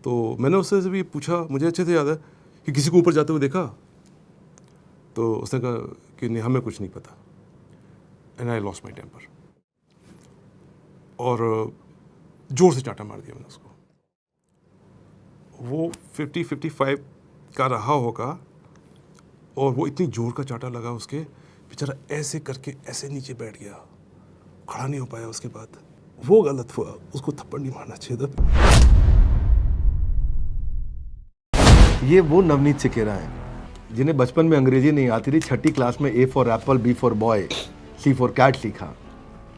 तो मैंने उससे भी पूछा, मुझे अच्छे से याद है, कि किसी को ऊपर जाते हुए देखा? तो उसने कहा कि नहीं, हमें कुछ नहीं पता। And I lost my temper, और जोर से चांटा मार दिया मैंने उसको। वो 50-55 का रहा होगा, और वो इतनी जोर का चांटा लगा उसके, बेचारा ऐसे करके ऐसे नीचे बैठ गया, खड़ा नहीं हो पाया। उसके बाद वो गलत हुआ, उसको थप्पड़ नहीं मारना चाहिए था। ये वो नवनीत सिकेरा हैं जिन्हें बचपन में अंग्रेजी नहीं आती थी, 6ठी क्लास में A for apple, B for boy, C for cat सीखा,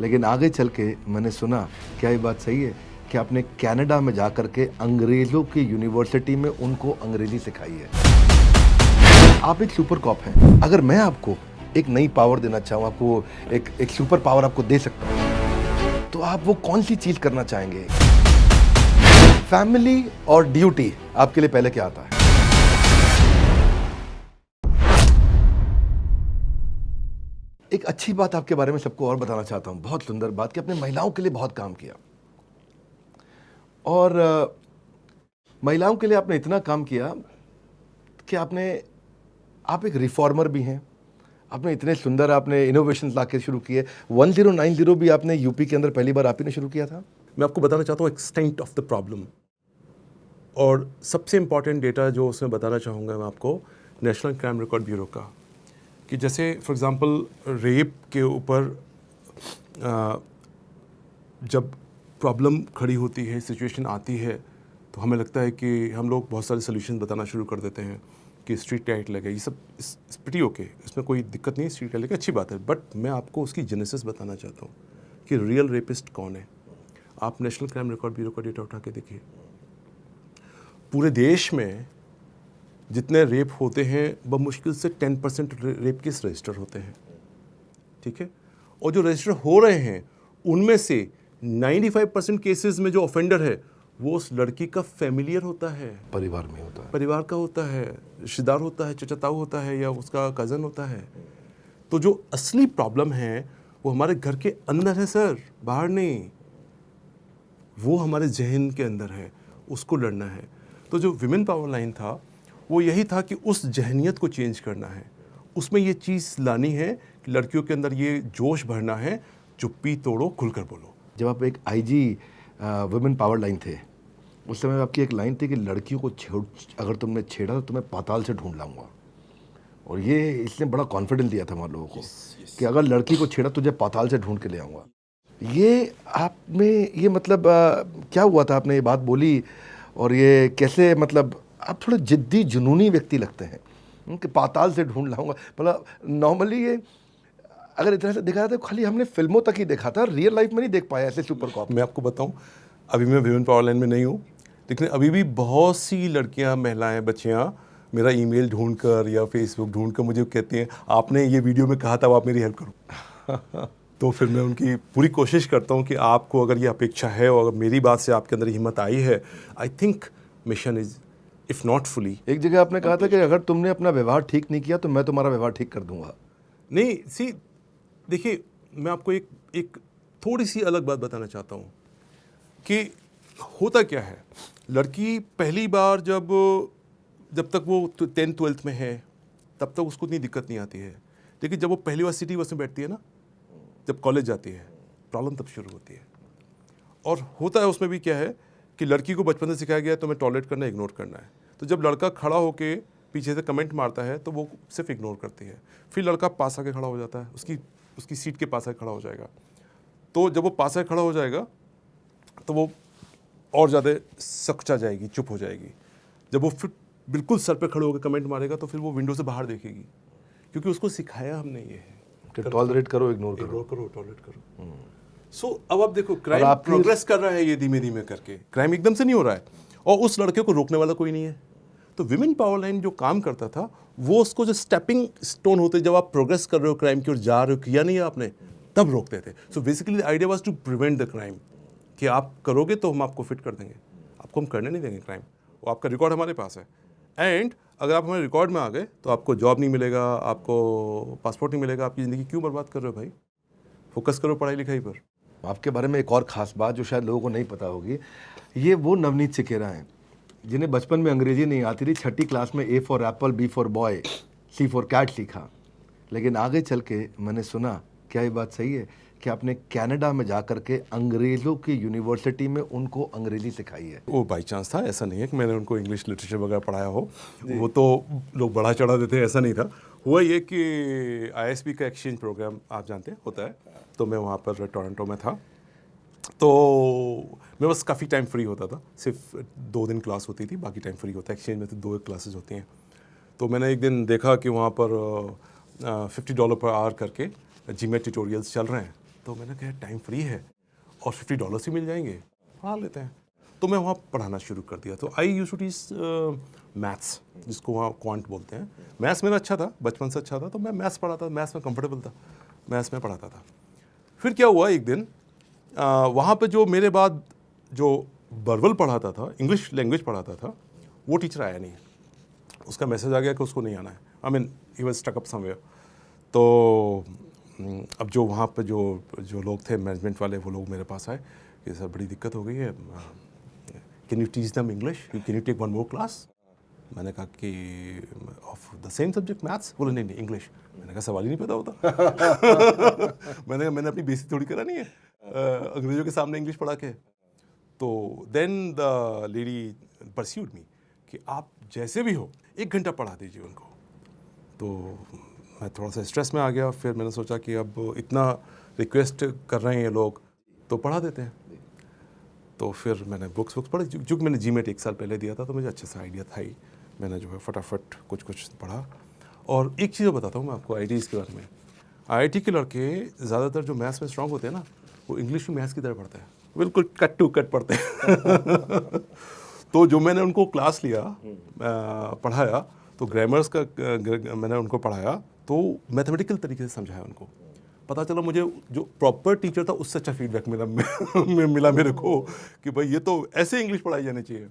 लेकिन आगे चल के मैंने सुना, क्या ये बात सही है कि आपने कनाडा में जाकर के अंग्रेज़ों की यूनिवर्सिटी में उनको अंग्रेजी सिखाई है? आप एक सुपर कॉप हैं। अगर मैं आपको एक नई पावर देना चाहूँ, आपको एक सुपर पावर आपको दे सकता हूँ, तो आप वो कौन सी चीज़ करना चाहेंगे? फैमिली और ड्यूटी आपके लिए पहले क्या आता है? एक अच्छी बात आपके बारे में सबको और बताना चाहता हूँ, बहुत सुंदर बात, कि आपने महिलाओं के लिए बहुत काम किया, और महिलाओं के लिए आपने इतना काम किया कि आप एक रिफॉर्मर भी हैं। आपने इतने सुंदर आपने इनोवेशंस लाके शुरू किए। 1090 भी आपने यूपी के अंदर पहली बार आप ही ने शुरू किया था। मैं आपको बताना चाहता हूँ एक्सटेंट ऑफ द प्रॉब्लम, और सबसे इम्पॉर्टेंट डेटा जो उसमें बताना चाहूँगा मैं आपको, नेशनल क्राइम रिकॉर्ड ब्यूरो का, कि जैसे फॉर एग्जांपल रेप के ऊपर जब प्रॉब्लम खड़ी होती है, सिचुएशन आती है, तो तो हमें लगता है कि हम लोग बहुत सारे सोल्यूशन बताना शुरू कर देते हैं कि स्ट्रीट लाइट लगे, ये सब प्रीटी ओके, इसमें कोई दिक्कत नहीं है, स्ट्रीट लाइट लगे अच्छी बात है, बट मैं आपको उसकी जेनेसिस बताना चाहता हूँ कि रियल रेपिस्ट कौन है। आप नेशनल क्राइम रिकॉर्ड ब्यूरो का डेटा उठा के देखिए, पूरे देश में जितने रेप होते हैं बमुश्किल से 10% रेप केस रजिस्टर होते हैं, ठीक है, और जो रजिस्टर हो रहे हैं उनमें से 95% केसेस में जो ऑफेंडर है वो उस लड़की का फैमिलियर होता है, परिवार में होता है, परिवार का होता है, रिश्तेदार होता है, चचा ताऊ होता है या उसका कज़न होता है। तो जो असली प्रॉब्लम है वो हमारे घर के अंदर है सर, बाहर नहीं, वो हमारे जहन के अंदर है, उसको लड़ना है। तो जो विमेन पावर लाइन था वो यही था कि उस जहनियत को चेंज करना है, उसमें ये चीज़ लानी है कि लड़कियों के अंदर ये जोश भरना है, चुप्पी तोड़ो खुलकर बोलो। जब आप एक आईजी वुमेन पावर लाइन थे, उस समय आपकी एक लाइन थी कि लड़कियों को अगर तुमने छेड़ा तो तुम्हें पाताल से ढूंढ लाऊंगा, और ये इसने बड़ा कॉन्फिडेंस दिया था हमारे लोगों को कि अगर लड़की को छेड़ा तुझे पाताल से ढूंढ के ले आऊँगा। ये आप में ये मतलब क्या हुआ था, आपने ये बात बोली और ये कैसे, मतलब आप थोड़े जिद्दी जुनूनी व्यक्ति लगते हैं कि पाताल से ढूंढ लाऊंगा। मतलब नॉर्मली ये अगर इतना से देखा जाए तो खाली हमने फिल्मों तक ही देखा था, रियल लाइफ में नहीं देख पाया ऐसे सुपर कॉप। मैं आपको बताऊं, अभी मैं विमेन पावर लाइन में नहीं हूँ, लेकिन अभी भी बहुत सी लड़कियां, महिलाएं, बच्चियां मेरा ईमेल ढूंढकर या फेसबुक ढूंढकर मुझे कहती हैं आपने ये वीडियो में कहा था, अब आप मेरी हेल्प करो। तो फिर मैं उनकी पूरी कोशिश करता हूँ कि आपको अगर ये अपेक्षा है और अगर मेरी बात से आपके अंदर हिम्मत आई है, I think mission is if not fully. एक जगह आपने कहा था कि अगर तुमने अपना व्यवहार ठीक नहीं किया तो मैं तुम्हारा व्यवहार ठीक कर दूंगा। नहीं, सी देखिए, मैं आपको एक थोड़ी सी अलग बात बताना चाहता हूँ कि होता क्या है, लड़की पहली बार जब तक वो 10th 12th में है तब तक उसको इतनी दिक्कत नहीं आती है, लेकिन जब वो पहली बार सिटी बस में बैठती है ना, जब कॉलेज जाती है, प्रॉब्लम तब शुरू होती है। और होता है उसमें भी क्या है कि लड़की को बचपन से सिखाया गया है तुम्हें टॉलरेट करना, इग्नोर करना है, तो जब लड़का खड़ा होके पीछे से कमेंट मारता है तो वो सिर्फ इग्नोर करती है। फिर लड़का पास आके खड़ा हो जाता है, उसकी सीट के पास आके खड़ा हो जाएगा, तो जब वो पास आके खड़ा हो जाएगा तो वो और ज़्यादा सकचा जाएगी, चुप हो जाएगी। जब वो फिर बिल्कुल सर पे खड़े होकर कमेंट मारेगा तो फिर वो विंडो से बाहर देखेगी, क्योंकि उसको सिखाया हमने ये है कि टॉलरेट करो, इग्नोर करो, टॉलरेट करो। सो अब आप देखो, क्राइम प्रोग्रेस कर रहा है ये धीमे धीमे करके, क्राइम एकदम से नहीं हो रहा है और उस लड़के को रोकने वाला कोई नहीं है। तो विमेन पावर लाइन जो काम करता था वो उसको जो स्टेपिंग स्टोन होते, जब आप प्रोग्रेस कर रहे हो क्राइम की ओर जा रहे हो, किया नहीं है आपने, तब रोकते थे। So basically the idea was to prevent the crime, कि आप करोगे तो हम आपको फिट कर देंगे, आपको हम करने नहीं देंगे क्राइम, वो आपका रिकॉर्ड हमारे पास है। एंड अगर आप हमारे रिकॉर्ड में आ गए तो आपको जॉब नहीं मिलेगा, आपको पासपोर्ट नहीं मिलेगा, आपकी ज़िंदगी क्यों बर्बाद कर रहे हो भाई, फोकस करो पढ़ाई लिखाई पर। आपके बारे में एक और ख़ास बात जो शायद लोगों को नहीं पता होगी, ये वो नवनीत सिकेरा हैं जिन्हें बचपन में अंग्रेजी नहीं आती थी, 6ठी क्लास में A for apple, B for boy, C for cat सीखा, लेकिन आगे चल के मैंने सुना, क्या ये बात सही है कि आपने कनाडा में जा कर के अंग्रेज़ों की यूनिवर्सिटी में उनको अंग्रेजी सिखाई है? वो बाई चांस था, ऐसा नहीं है कि मैंने उनको इंग्लिश लिटरेचर वगैरह पढ़ाया हो, वो तो लोग बढ़ा चढ़ा देते हैं, ऐसा नहीं था। हुआ ये कि ISB का एक्सचेंज प्रोग्राम आप जानते हैं होता है, तो मैं वहाँ पर टोरंटो में था, तो मैं बस काफ़ी टाइम फ्री होता था, सिर्फ 2 दिन क्लास होती थी, बाकी टाइम फ्री होता है। एक्सचेंज में तो 2 क्लासेज होती हैं। तो मैंने एक दिन देखा कि वहाँ पर $50 पर आवर करके GMAT ट्यूटोरियल्स चल रहे हैं, तो मैंने कहा टाइम फ्री है और $50 ही मिल जाएंगे, पढ़ा लेते हैं। तो मैं वहाँ पढ़ाना शुरू कर दिया। तो I used to teach maths, जिसको वहाँ क्वांट बोलते हैं। मैथ्स मेरा अच्छा था, बचपन से अच्छा था, तो मैं मैथ्स पढ़ाता, मैथ्स में कंफर्टेबल था, मैथ्स में पढ़ाता था। फिर क्या हुआ, एक दिन वहाँ पे जो मेरे बाद जो बर्वल पढ़ाता था, इंग्लिश लैंग्वेज पढ़ाता था, वो टीचर आया नहीं। उसका मैसेज आ गया कि उसको नहीं आना है, I mean he was stuck up somewhere. तो अब जो वहाँ पे जो लोग थे मैनेजमेंट वाले, वो लोग मेरे पास आए कि सर बड़ी दिक्कत हो गई है, can you teach them English, can you take 1 more class. मैंने कहा कि of the same subject maths. बोले नहीं इंग्लिश। मैंने कहा सवाल ही नहीं पता होता। मैंने अपनी बेइज्जती थोड़ी करानी है अंग्रेजों के सामने इंग्लिश पढ़ा के। तो देन द लेडी परस्यूड मी कि आप जैसे भी हो 1 घंटा पढ़ा दीजिए उनको। तो मैं थोड़ा सा स्ट्रेस में आ गया। फिर मैंने सोचा कि अब इतना रिक्वेस्ट कर रहे हैं ये लोग तो पढ़ा देते हैं। तो फिर मैंने बुक्स पढ़ी, क्योंकि मैंने जीमेट 1 साल पहले दिया था तो मुझे अच्छे से आइडिया था ही। मैंने जो है फटाफट कुछ पढ़ा। और एक चीज़ बताता हूँ मैं आपको IITs के बारे में। IIT के लड़के ज़्यादातर जो मैथ्स में स्ट्रांग होते हैं ना, वो इंग्लिश में मैथ्स की तरह पढ़ते हैं, बिल्कुल कट टू कट पढ़ते हैं। तो जो मैंने उनको क्लास लिया, पढ़ाया, तो ग्रामर्स का मैंने उनको पढ़ाया, तो मैथमेटिकल तरीके से समझाया उनको। पता चला मुझे जो प्रॉपर टीचर था उससे अच्छा फीडबैक मिला मेरे को कि भाई ये तो ऐसे इंग्लिश पढ़ाई जानी चाहिए।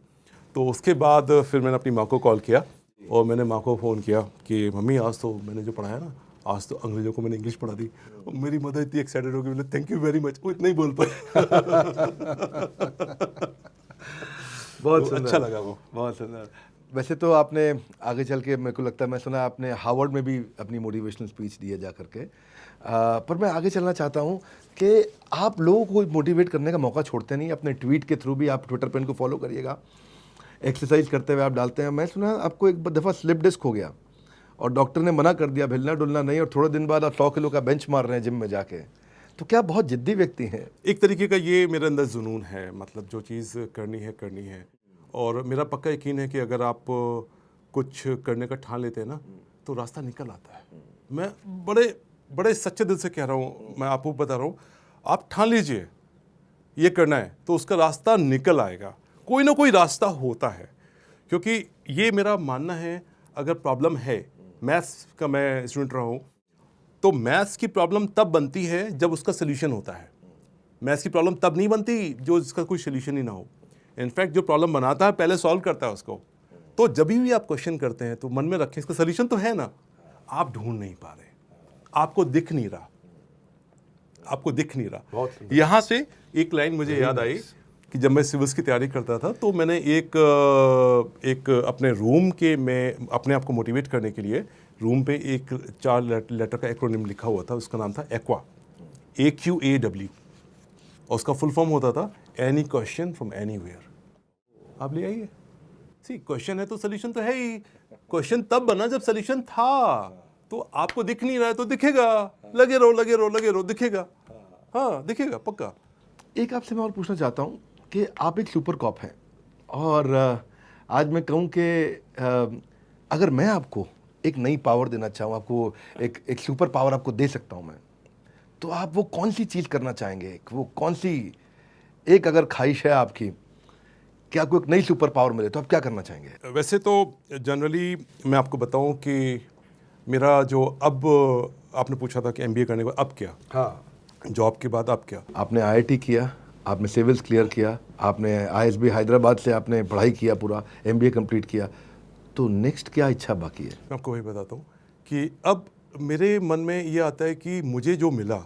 तो उसके बाद फिर मैंने अपनी माँ को कॉल किया और मैंने माँ को फ़ोन किया कि मम्मी आज तो मैंने जो पढ़ाया ना, आज तो अंग्रेजों को मैंने इंग्लिश पढ़ा दी। और मेरी मदर इतनी एक्साइटेड हो गई, बोले थैंक यू वेरी मच। वो इतना ही बोल पाए। बहुत तो सुंदर, अच्छा लगा वो। बहुत सुंदर। वैसे तो आपने आगे चल के, मेरे को लगता है, मैं सुना आपने हार्वर्ड में भी अपनी मोटिवेशनल स्पीच दी है जा करके। पर मैं आगे चलना चाहता हूँ कि आप लोगों को मोटिवेट करने का मौका छोड़ते नहीं। अपने ट्वीट के थ्रू भी आप ट्विटर पर इनको फॉलो करिएगा, एक्सरसाइज करते हुए आप डालते हैं। मैं सुना आपको एक दफ़ा स्लिप डिस्क हो गया और डॉक्टर ने मना कर दिया, हिलना डुलना नहीं, और थोड़े दिन बाद आप 100 किलो का बेंच मार रहे हैं जिम में जाके। तो क्या बहुत जिद्दी व्यक्ति हैं? एक तरीके का ये मेरे अंदर जुनून है, मतलब जो चीज़ करनी है। और मेरा पक्का यकीन है कि अगर आप कुछ करने का ठान लेते हैं ना, तो रास्ता निकल आता है। मैं बड़े सच्चे दिल से कह रहा हूँ, मैं आपको बता रहा हूँ, आप ठान लीजिए ये करना है तो उसका रास्ता निकल आएगा। कोई ना कोई रास्ता होता है, क्योंकि ये मेरा मानना है। अगर प्रॉब्लम है, मैथ्स का मैं स्टूडेंट रहा हूँ, तो मैथ्स की प्रॉब्लम तब बनती है जब उसका सोल्यूशन होता है। मैथ्स की प्रॉब्लम तब नहीं बनती जो इसका कोई सोल्यूशन ही ना हो। इनफैक्ट जो प्रॉब्लम बनाता है पहले सॉल्व करता है उसको। तो जब भी आप क्वेश्चन करते हैं तो मन में रखें इसका सोल्यूशन तो है ना, आप ढूंढ नहीं पा रहे, आपको दिख नहीं रहा। यहाँ से एक लाइन मुझे याद आई कि जब मैं सिविल्स की तैयारी करता था तो मैंने एक अपने रूम के में अपने आप को मोटिवेट करने के लिए रूम पे एक 4 लेटर का एक्रोनिम लिखा हुआ था। उसका नाम था एक्वा, AQAW, और उसका फुल फॉर्म होता था एनी क्वेश्चन फ्रॉम एनीवेयर। आप ले आइए। सी क्वेश्चन है तो सोल्यूशन तो है ही। क्वेश्चन तब बना जब सोल्यूशन था। तो आपको दिख नहीं रहा है तो दिखेगा, लगे रहो, दिखेगा। हाँ, दिखेगा पक्का। एक आपसे मैं और पूछना चाहता हूँ कि आप एक सुपर कॉप हैं, और आज मैं कहूँ कि अगर मैं आपको एक नई पावर देना चाहूँ, आपको एक सुपर पावर आपको दे सकता हूँ मैं, तो आप वो कौन सी चीज़ करना चाहेंगे? वो कौन सी एक अगर ख्वाहिश है आपकी कि आपको एक नई सुपर पावर मिले, तो आप क्या करना चाहेंगे? वैसे तो जनरली मैं आपको बताऊं कि मेरा जो, अब आपने पूछा था कि MBA करने के बाद अब क्या, हाँ, जॉब के बाद अब क्या। आपने IIT किया, आपने सिविल्स क्लियर किया, आपने ISB हैदराबाद से आपने पढ़ाई किया, पूरा MBA कंप्लीट किया, तो नेक्स्ट क्या इच्छा बाकी है? मैं आपको वही बताता हूँ कि अब मेरे मन में ये आता है कि मुझे जो मिला,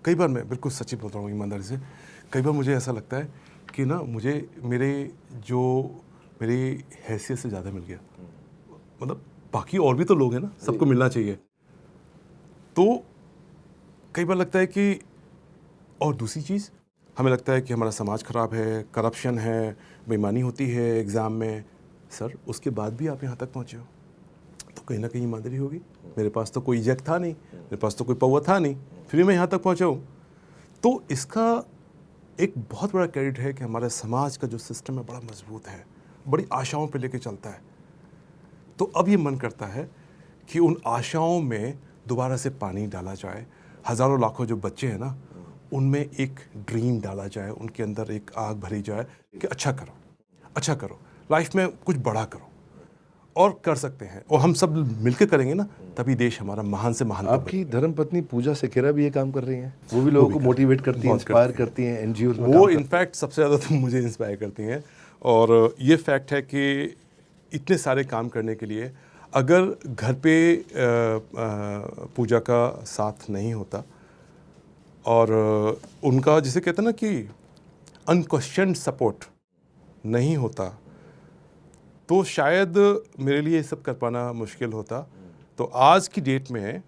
कई बार मैं बिल्कुल सच्ची बोल रहा हूँ ईमानदारी से, कई बार मुझे ऐसा लगता है कि ना मुझे मेरी हैसियत से ज़्यादा मिल गया। मतलब बाकी और भी तो लोग हैं ना, सबको मिलना चाहिए। तो कई बार लगता है कि, और दूसरी चीज़, हमें लगता है कि हमारा समाज ख़राब है, करप्शन है, बेईमानी होती है एग्ज़ाम में। सर, उसके बाद भी आप यहाँ तक पहुँचे हो तो कहीं ना कहीं ईमानदारी होगी। मेरे पास तो कोई जग था नहीं, मेरे पास तो कोई पौवा था नहीं, फिर भी मैं यहाँ तक पहुँचा हूँ। तो इसका एक बहुत बड़ा क्रेडिट है कि हमारे समाज का जो सिस्टम है बड़ा मजबूत है, बड़ी आशाओं पे लेके चलता है। तो अब ये मन करता है कि उन आशाओं में दोबारा से पानी डाला जाए। हज़ारों लाखों जो बच्चे हैं ना, उनमें एक ड्रीम डाला जाए, उनके अंदर एक आग भरी जाए कि अच्छा करो, लाइफ में कुछ बड़ा करो, और कर सकते हैं। और हम सब मिलकर करेंगे ना, तभी देश हमारा महान से महान। आपकी धर्मपत्नी पूजा सेखेरा भी ये काम कर रही हैं, वो भी लोगों को मोटिवेट करती हैं, इंस्पायर करती हैं, NGOs में वो इनफैक्ट सबसे ज़्यादा तो मुझे इंस्पायर करती हैं। और ये फैक्ट है कि इतने सारे काम करने के लिए अगर घर पे पूजा का साथ नहीं होता और उनका जिसे कहते हैं ना कि अनक्वेश्चन्ड सपोर्ट नहीं होता, तो शायद मेरे लिए ये सब कर पाना मुश्किल होता। तो आज की डेट में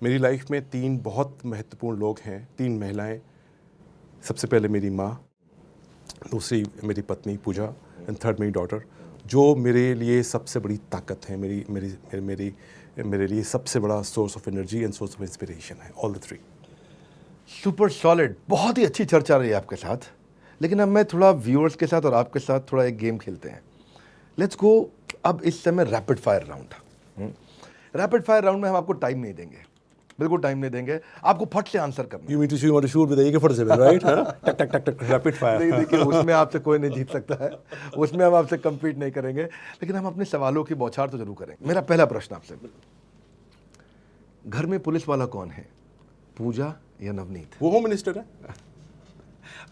मेरी लाइफ में 3 बहुत महत्वपूर्ण लोग हैं, 3 महिलाएं। सबसे पहले मेरी माँ, दूसरी मेरी पत्नी पूजा, एंड थर्ड मेरी डॉटर, जो मेरे लिए सबसे बड़ी ताकत है, मेरे लिए सबसे बड़ा source of energy and source of inspiration है, ऑल द 3। Super solid. बहुत ही अच्छी चर्चा रही आपके साथ, लेकिन अब मैं थोड़ा व्यूअर्स के साथ और आपके साथ थोड़ा एक गेम खेलते हैं। Let's go. अब इस समय rapid fire round. Rapid fire round में हम आपको टाइम नहीं देंगे, बिल्कुल टाइम नहीं देंगे, आपको फट से आंसर करना है। You mean to shoot with AK-47, right? हाँ? टक टक टक टक रैपिड फायर। नहीं देखिए, उसमें आपसे कोई नहीं जीत सकता है, उसमें हम आपसे कम्पीट नहीं करेंगे, लेकिन हम अपने सवालों की बौछार तो जरूर करेंगे। मेरा पहला प्रश्न आपसे, घर में पुलिस वाला कौन है, पूजा या नवनीत? वो होम मिनिस्टर है।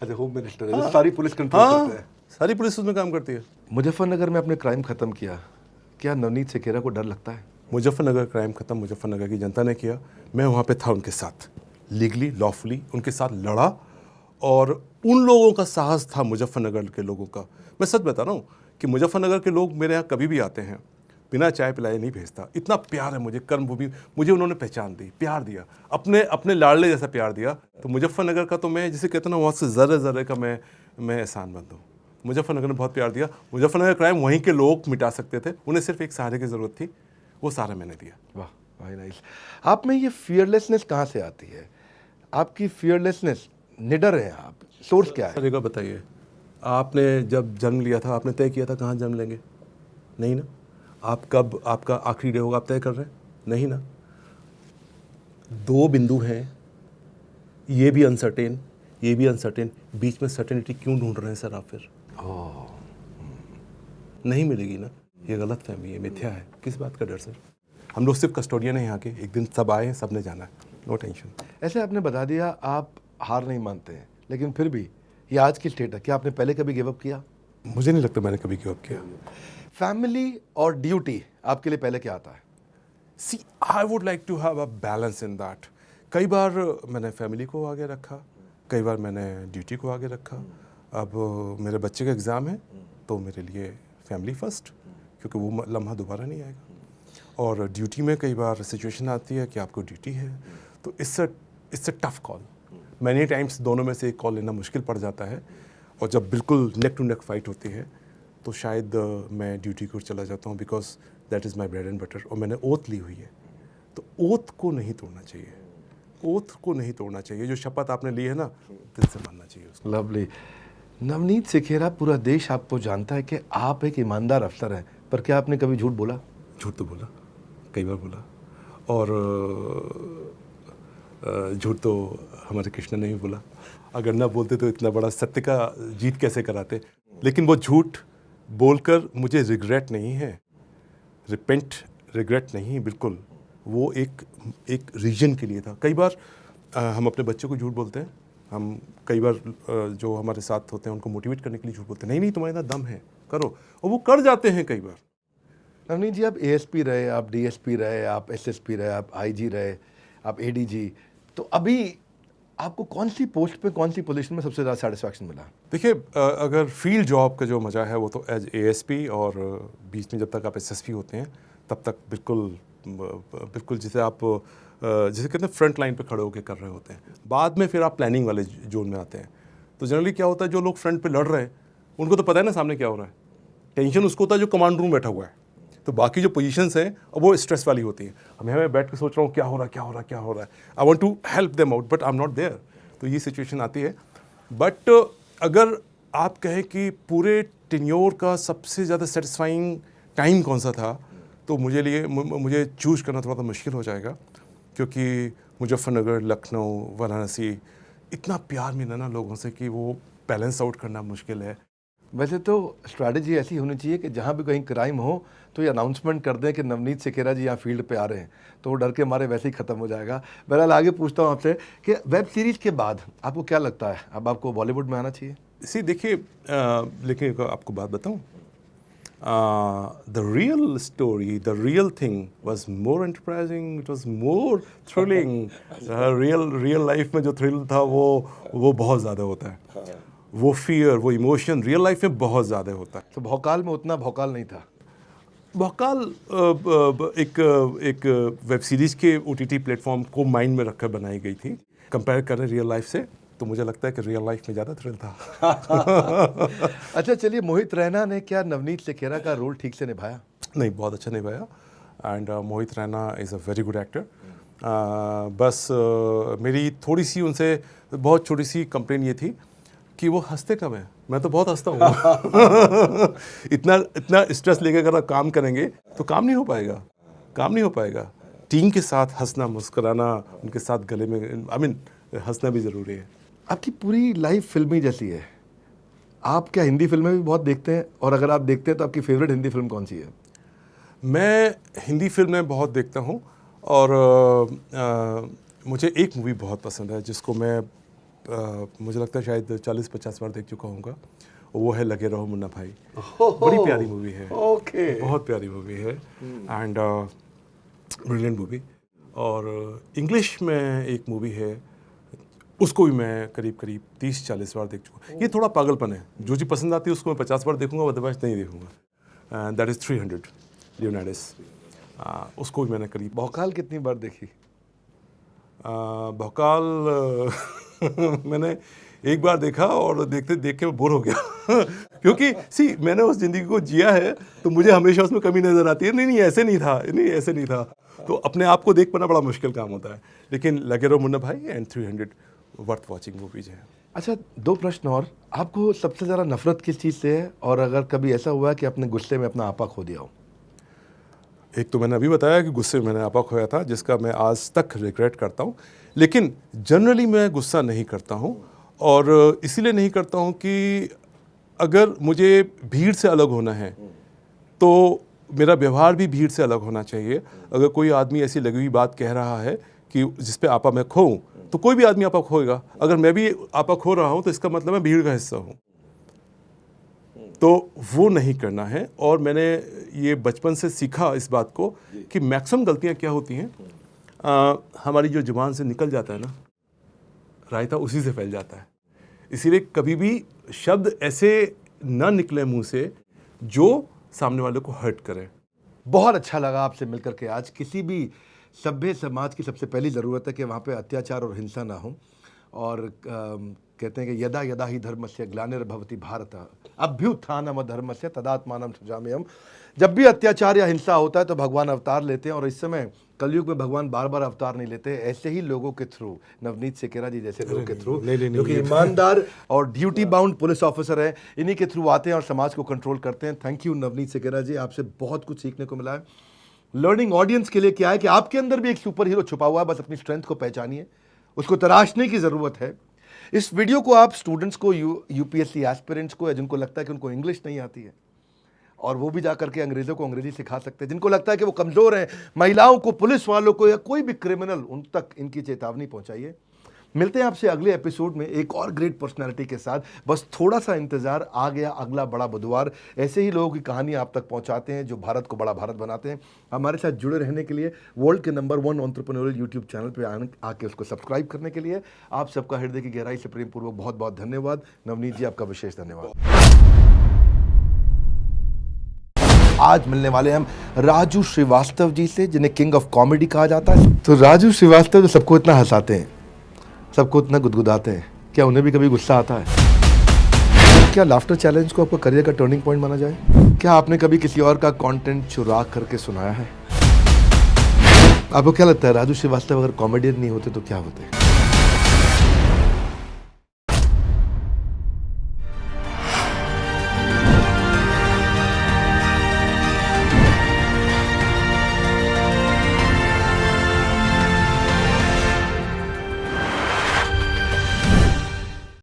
अच्छा, होम मिनिस्टर है, सारी पुलिस कंट्रोल करते हैं। सारी पुलिस उसमें काम करती है। मुजफ्फरनगर में अपने क्राइम खत्म किया, क्या नवनीत सिखेरा को डर लगता है? मुजफ्फरनगर क्राइम खत्म मुजफ्फरनगर की जनता ने किया, मैं वहाँ पे था उनके साथ, लीगली लॉफुली उनके साथ लड़ा, और उन लोगों का साहस था मुजफ्फरनगर के लोगों का। मैं सच बता रहा हूँ कि मुजफ्फरनगर के लोग मेरे यहाँ कभी भी आते हैं, बिना चाय पिलाए नहीं भेजता। इतना प्यार है मुझे, कर्मभूमि, मुझे उन्होंने पहचान दी, प्यार दिया, अपने अपने लाडले जैसा प्यार दिया। तो मुजफ्फरनगर का तो मैं जिसे कहते हैं ना, वहाँ से ज़र्रे ज़र्रे का मैं एहसानमंद हूँ। मुजफ्फरनगर ने बहुत प्यार दिया। मुजफ्फरनगर क्राइम वहीं के लोग मिटा सकते थे, उन्हें सिर्फ एक सहारे की ज़रूरत थी, वो सहारा मैंने दिया। वाह, वेरी नाइस। आप में ये फियरलेसनेस कहाँ से आती है? आपकी फियरलेसनेस, निडर हैं आप, सोर्स क्या है? सर एक बात बताइए, आपने जब जन्म लिया था आपने तय किया था कहाँ जन्म लेंगे? नहीं ना। आप कब आपका आखिरी डे होगा आप तय कर रहे हैं? नहीं ना। दो बिंदु हैं, ये भी अनसर्टेन, ये भी अनसर्टेन, बीच में सर्टेनिटी क्यों ढूंढ रहे हैं सर आप फिर? नहीं मिलेगी ना। ये गलत फहमी है, मिथ्या है। किस बात का डर सर? हम लोग सिर्फ कस्टोडियन हैं यहाँ के, एक दिन सब आए हैं, सब ने जाना है, नो टेंशन। ऐसे आपने बता दिया आप हार नहीं मानते हैं, लेकिन फिर भी ये आज की स्टेट है, क्या आपने पहले कभी गिव अप किया? मुझे नहीं लगता मैंने कभी गिव अप किया। फैमिली और ड्यूटी आपके लिए पहले क्या आता है? See I would like to have a balance in that. कई बार मैंने फैमिली को आगे रखा, कई बार मैंने ड्यूटी को आगे रखा। अब मेरे बच्चे का एग्ज़ाम है तो मेरे लिए फैमिली फर्स्ट, क्योंकि वो लम्हा दोबारा नहीं आएगा। और ड्यूटी में कई बार सिचुएशन आती है कि आपको ड्यूटी है, तो it's a tough call. Many times दोनों में से एक कॉल लेना मुश्किल पड़ जाता है, और जब बिल्कुल नेक टू नेक फाइट होती है तो शायद मैं ड्यूटी को चला जाता हूँ, because that is my bread and butter, और मैंने ओथ ली हुई है। तो ओथ को नहीं तोड़ना चाहिए, ओथ को नहीं तोड़ना चाहिए। जो शपथ आपने ली है ना, दिल से मानना चाहिए उसको। लवली। नवनीत सिखेरा, पूरा देश आपको जानता है कि आप एक ईमानदार अफसर हैं, पर क्या आपने कभी झूठ बोला? झूठ तो बोला, कई बार बोला, और झूठ तो हमारे कृष्ण ने भी बोला। अगर ना बोलते तो इतना बड़ा सत्य का जीत कैसे कराते। लेकिन वो झूठ बोलकर मुझे रिग्रेट नहीं है, रिग्रेट नहीं, बिल्कुल। वो एक रीजन के लिए था। कई बार हम अपने बच्चों को झूठ बोलते हैं, हम कई बार जो हमारे साथ होते हैं उनको मोटिवेट करने के लिए झूठ बोलते हैं, नहीं नहीं तुम्हारे अंदर दम है, करो, और वो कर जाते हैं कई बार। नवनीत जी, आप एएसपी रहे, आप डीएसपी रहे, आप एसएसपी रहे, आप आईजी रहे, आप एडीजी, तो अभी आपको कौन सी पोस्ट पे, कौन सी पोजीशन में सबसे ज़्यादा सेटिस्फैक्शन मिला? देखिए, अगर फील्ड जॉब का जो मज़ा है वो तो एज एएसपी, और बीच में जब तक आप एसएसपी होते हैं तब तक बिल्कुल जिसे आप जिसे कहते हैं फ्रंट लाइन पे खड़े होकर कर रहे होते हैं। बाद में फिर आप प्लानिंग वाले जोन में आते हैं। तो जनरली क्या होता है, जो लोग फ्रंट पे लड़ रहे हैं उनको तो पता है ना सामने क्या हो रहा है, टेंशन उसको होता है जो कमांड रूम बैठा हुआ है। तो बाकी जो पोजीशंस हैं वो स्ट्रेस वाली होती हैं। अब मैं बैठ के सोच रहा हूँ क्या हो रहा है, I want to help them out but I am not there. तो ये सिचुएशन आती है। बट अगर आप कहें कि पूरे टेन्योर का सबसे ज़्यादा सेटिस्फाइंग टाइम कौन सा था, तो मुझे चूज़ करना थोड़ा सा मुश्किल हो जाएगा, क्योंकि मुजफ्फरनगर, लखनऊ, वाराणसी, इतना प्यार मिला ना लोगों से कि वो बैलेंस आउट करना मुश्किल है। वैसे तो स्ट्रैटेजी ऐसी होनी चाहिए कि जहाँ भी कहीं क्राइम हो तो ये अनाउंसमेंट कर दें कि नवनीत सिखेरा जी यहाँ फील्ड पे आ रहे हैं, तो वो डर के मारे वैसे ही ख़त्म हो जाएगा। बहरहाल आगे पूछता हूँ आपसे कि वेब सीरीज़ के बाद आपको क्या लगता है, अब आपको बॉलीवुड में आना चाहिए? इसी देखिए, लेकिन आपको बात बताऊँ, the real story, the real thing was more enterprising, it was more thrilling. real life में जो थ्रिल था वो बहुत ज़्यादा होता है। वो फियर, वो इमोशन रियल लाइफ में बहुत ज़्यादा होता है। तो भौकाल में उतना भौकाल नहीं था। भौकाल एक वेब सीरीज़ के OTT प्लेटफॉर्म को माइंड में रखकर बनाई गई थी। कंपेयर करें रियल लाइफ से तो मुझे लगता है कि रियल लाइफ में ज़्यादा थ्रिल था। अच्छा चलिए, मोहित रैना ने क्या नवनीत सिखेरा का रोल ठीक से निभाया? नहीं, बहुत अच्छा निभाया। And Mohit Raina is a very good actor. बस मेरी थोड़ी सी उनसे बहुत छोटी सी कंप्लेन ये थी कि वो हंसते कम है। मैं तो बहुत हंसता हूँ। इतना स्ट्रेस लेकर अगर आप काम करेंगे तो काम नहीं हो पाएगा। टीम के साथ हंसना, मुस्कुराना, उनके साथ गले में हंसना भी ज़रूरी है। आपकी पूरी लाइफ फिल्मी जैसी है। आप क्या हिंदी फिल्में भी बहुत देखते हैं, और अगर आप देखते हैं तो आपकी फेवरेट हिंदी फिल्म कौन सी है? मैं हिंदी फिल्में बहुत देखता हूँ, और मुझे एक मूवी बहुत पसंद है जिसको मैं मुझे लगता है शायद 40-50 बार देख चुका हूँगा। वो है लगे रहो मुन्ना भाई। बड़ी प्यारी मूवी है। ओके। बहुत प्यारी मूवी है एंड ब्रिलियंट मूवी। और इंग्लिश में एक मूवी है, उसको भी मैं करीब 30-40 बार देख चुका हूँ। ये थोड़ा पागलपन है, जो चीज़ पसंद आती है उसको मैं 50 बार देखूंगा, अदरवाइज नहीं देखूंगा। That is 300 लियोनार्डस। उसको भी मैंने करीब। भौकाल कितनी बार देखी? भौकाल मैंने एक बार देखा और देख के मैं बोर हो गया। क्योंकि मैंने उस ज़िंदगी को जिया है तो मुझे हमेशा उसमें कमी नज़र आती है। नहीं ऐसे नहीं था। तो अपने आप को देख पाना बड़ा मुश्किल काम होता है। लेकिन लगे रहो मुन्ना भाई एंड 300 वर्थ वॉचिंग मूवीज है। अच्छा, 2 प्रश्न और। आपको सबसे ज़्यादा नफरत किस चीज़ से है, और अगर कभी ऐसा हुआ है कि आपने गुस्से में अपना आपा खो दिया हो? एक तो मैंने अभी बताया कि गुस्से में मैंने आपा खोया था, जिसका मैं आज तक रिग्रेट करता हूँ। लेकिन जनरली मैं गुस्सा नहीं करता हूँ, और इसीलिए नहीं करता हूँ कि अगर मुझे भीड़ से अलग होना है तो मेरा व्यवहार भी भीड़ से अलग होना चाहिए। अगर कोई आदमी ऐसी लगी हुई बात कह रहा है कि जिस पे आपा मैं खोऊं, तो कोई भी आदमी आपा खोएगा। अगर मैं भी आपा खो रहा हूं तो इसका मतलब मैं भीड़ का हिस्सा हूं, तो वो नहीं करना है। और मैंने ये बचपन से सीखा इस बात को कि मैक्सिमम गलतियां क्या होती हैं, हमारी जो जुबान से निकल जाता है ना, रायता उसी से फैल जाता है। इसीलिए कभी भी शब्द ऐसे ना निकले मुंह से जो सामने वाले को हर्ट करे। बहुत अच्छा लगा आपसे मिलकर के आज। किसी भी सभ्य समाज की सबसे पहली ज़रूरत है कि वहाँ पे अत्याचार और हिंसा ना हो। और कहते हैं कि यदा यदा ही धर्मस्य ग्लानिर्भवति भारत अभ्युत्थानम धर्मस्य तदात्मानं सृजाम्यहम्। जब भी अत्याचार या हिंसा होता है तो भगवान अवतार लेते हैं, और इस समय कलयुग में भगवान बार बार अवतार नहीं लेते। ऐसे ही लोगों के थ्रू, नवनीत सेकेरा जी जैसे लोगों के थ्रू, जो कि ईमानदार और ड्यूटी बाउंड पुलिस ऑफिसर हैं, इन्हीं के थ्रू आते हैं और समाज को कंट्रोल करते हैं। थैंक यू नवनीत सेकेरा जी, आपसे बहुत कुछ सीखने को मिला है। लर्निंग ऑडियंस के लिए क्या है कि आपके अंदर भी एक सुपर हीरो छुपा हुआ है, बस अपनी स्ट्रेंथ को पहचानिए, उसको तराशने की ज़रूरत है। इस वीडियो को आप स्टूडेंट्स को, यूपीएससी एस्पिरेंट्स को, या जिनको लगता है कि उनको इंग्लिश नहीं आती है और वो भी जा करके अंग्रेज़ों को अंग्रेजी सिखा सकते हैं, जिनको लगता है कि वो कमज़ोर हैं, महिलाओं को, पुलिस वालों को, या कोई भी क्रिमिनल, उन तक इनकी चेतावनी पहुंचाइए। मिलते हैं आपसे अगले एपिसोड में एक और ग्रेट पर्सनालिटी के साथ। बस थोड़ा सा इंतजार, आ गया अगला बड़ा बुधवार। ऐसे ही लोगों की कहानी आप तक पहुंचाते हैं जो भारत को बड़ा भारत बनाते हैं। हमारे साथ जुड़े रहने के लिए, वर्ल्ड के नंबर 1 एंटरप्रेन्योरियल यूट्यूब चैनल पे आके उसको सब्सक्राइब करने के लिए आप सबका हृदय की गहराई से प्रेम पूर्वक बहुत बहुत धन्यवाद। नवनीत जी, आपका विशेष धन्यवाद। आज मिलने वाले हम राजू श्रीवास्तव जी से, जिन्हें किंग ऑफ कॉमेडी कहा जाता है। तो राजू श्रीवास्तव जो सबको इतना हंसाते हैं, सबको इतना गुदगुदाते हैं, क्या उन्हें भी कभी गुस्सा आता है? क्या लाफ्टर चैलेंज को आपका करियर का टर्निंग पॉइंट माना जाए? क्या आपने कभी किसी और का कंटेंट चुरा करके सुनाया है? आपको क्या लगता है राजू श्रीवास्तव अगर कॉमेडियन नहीं होते तो क्या होते?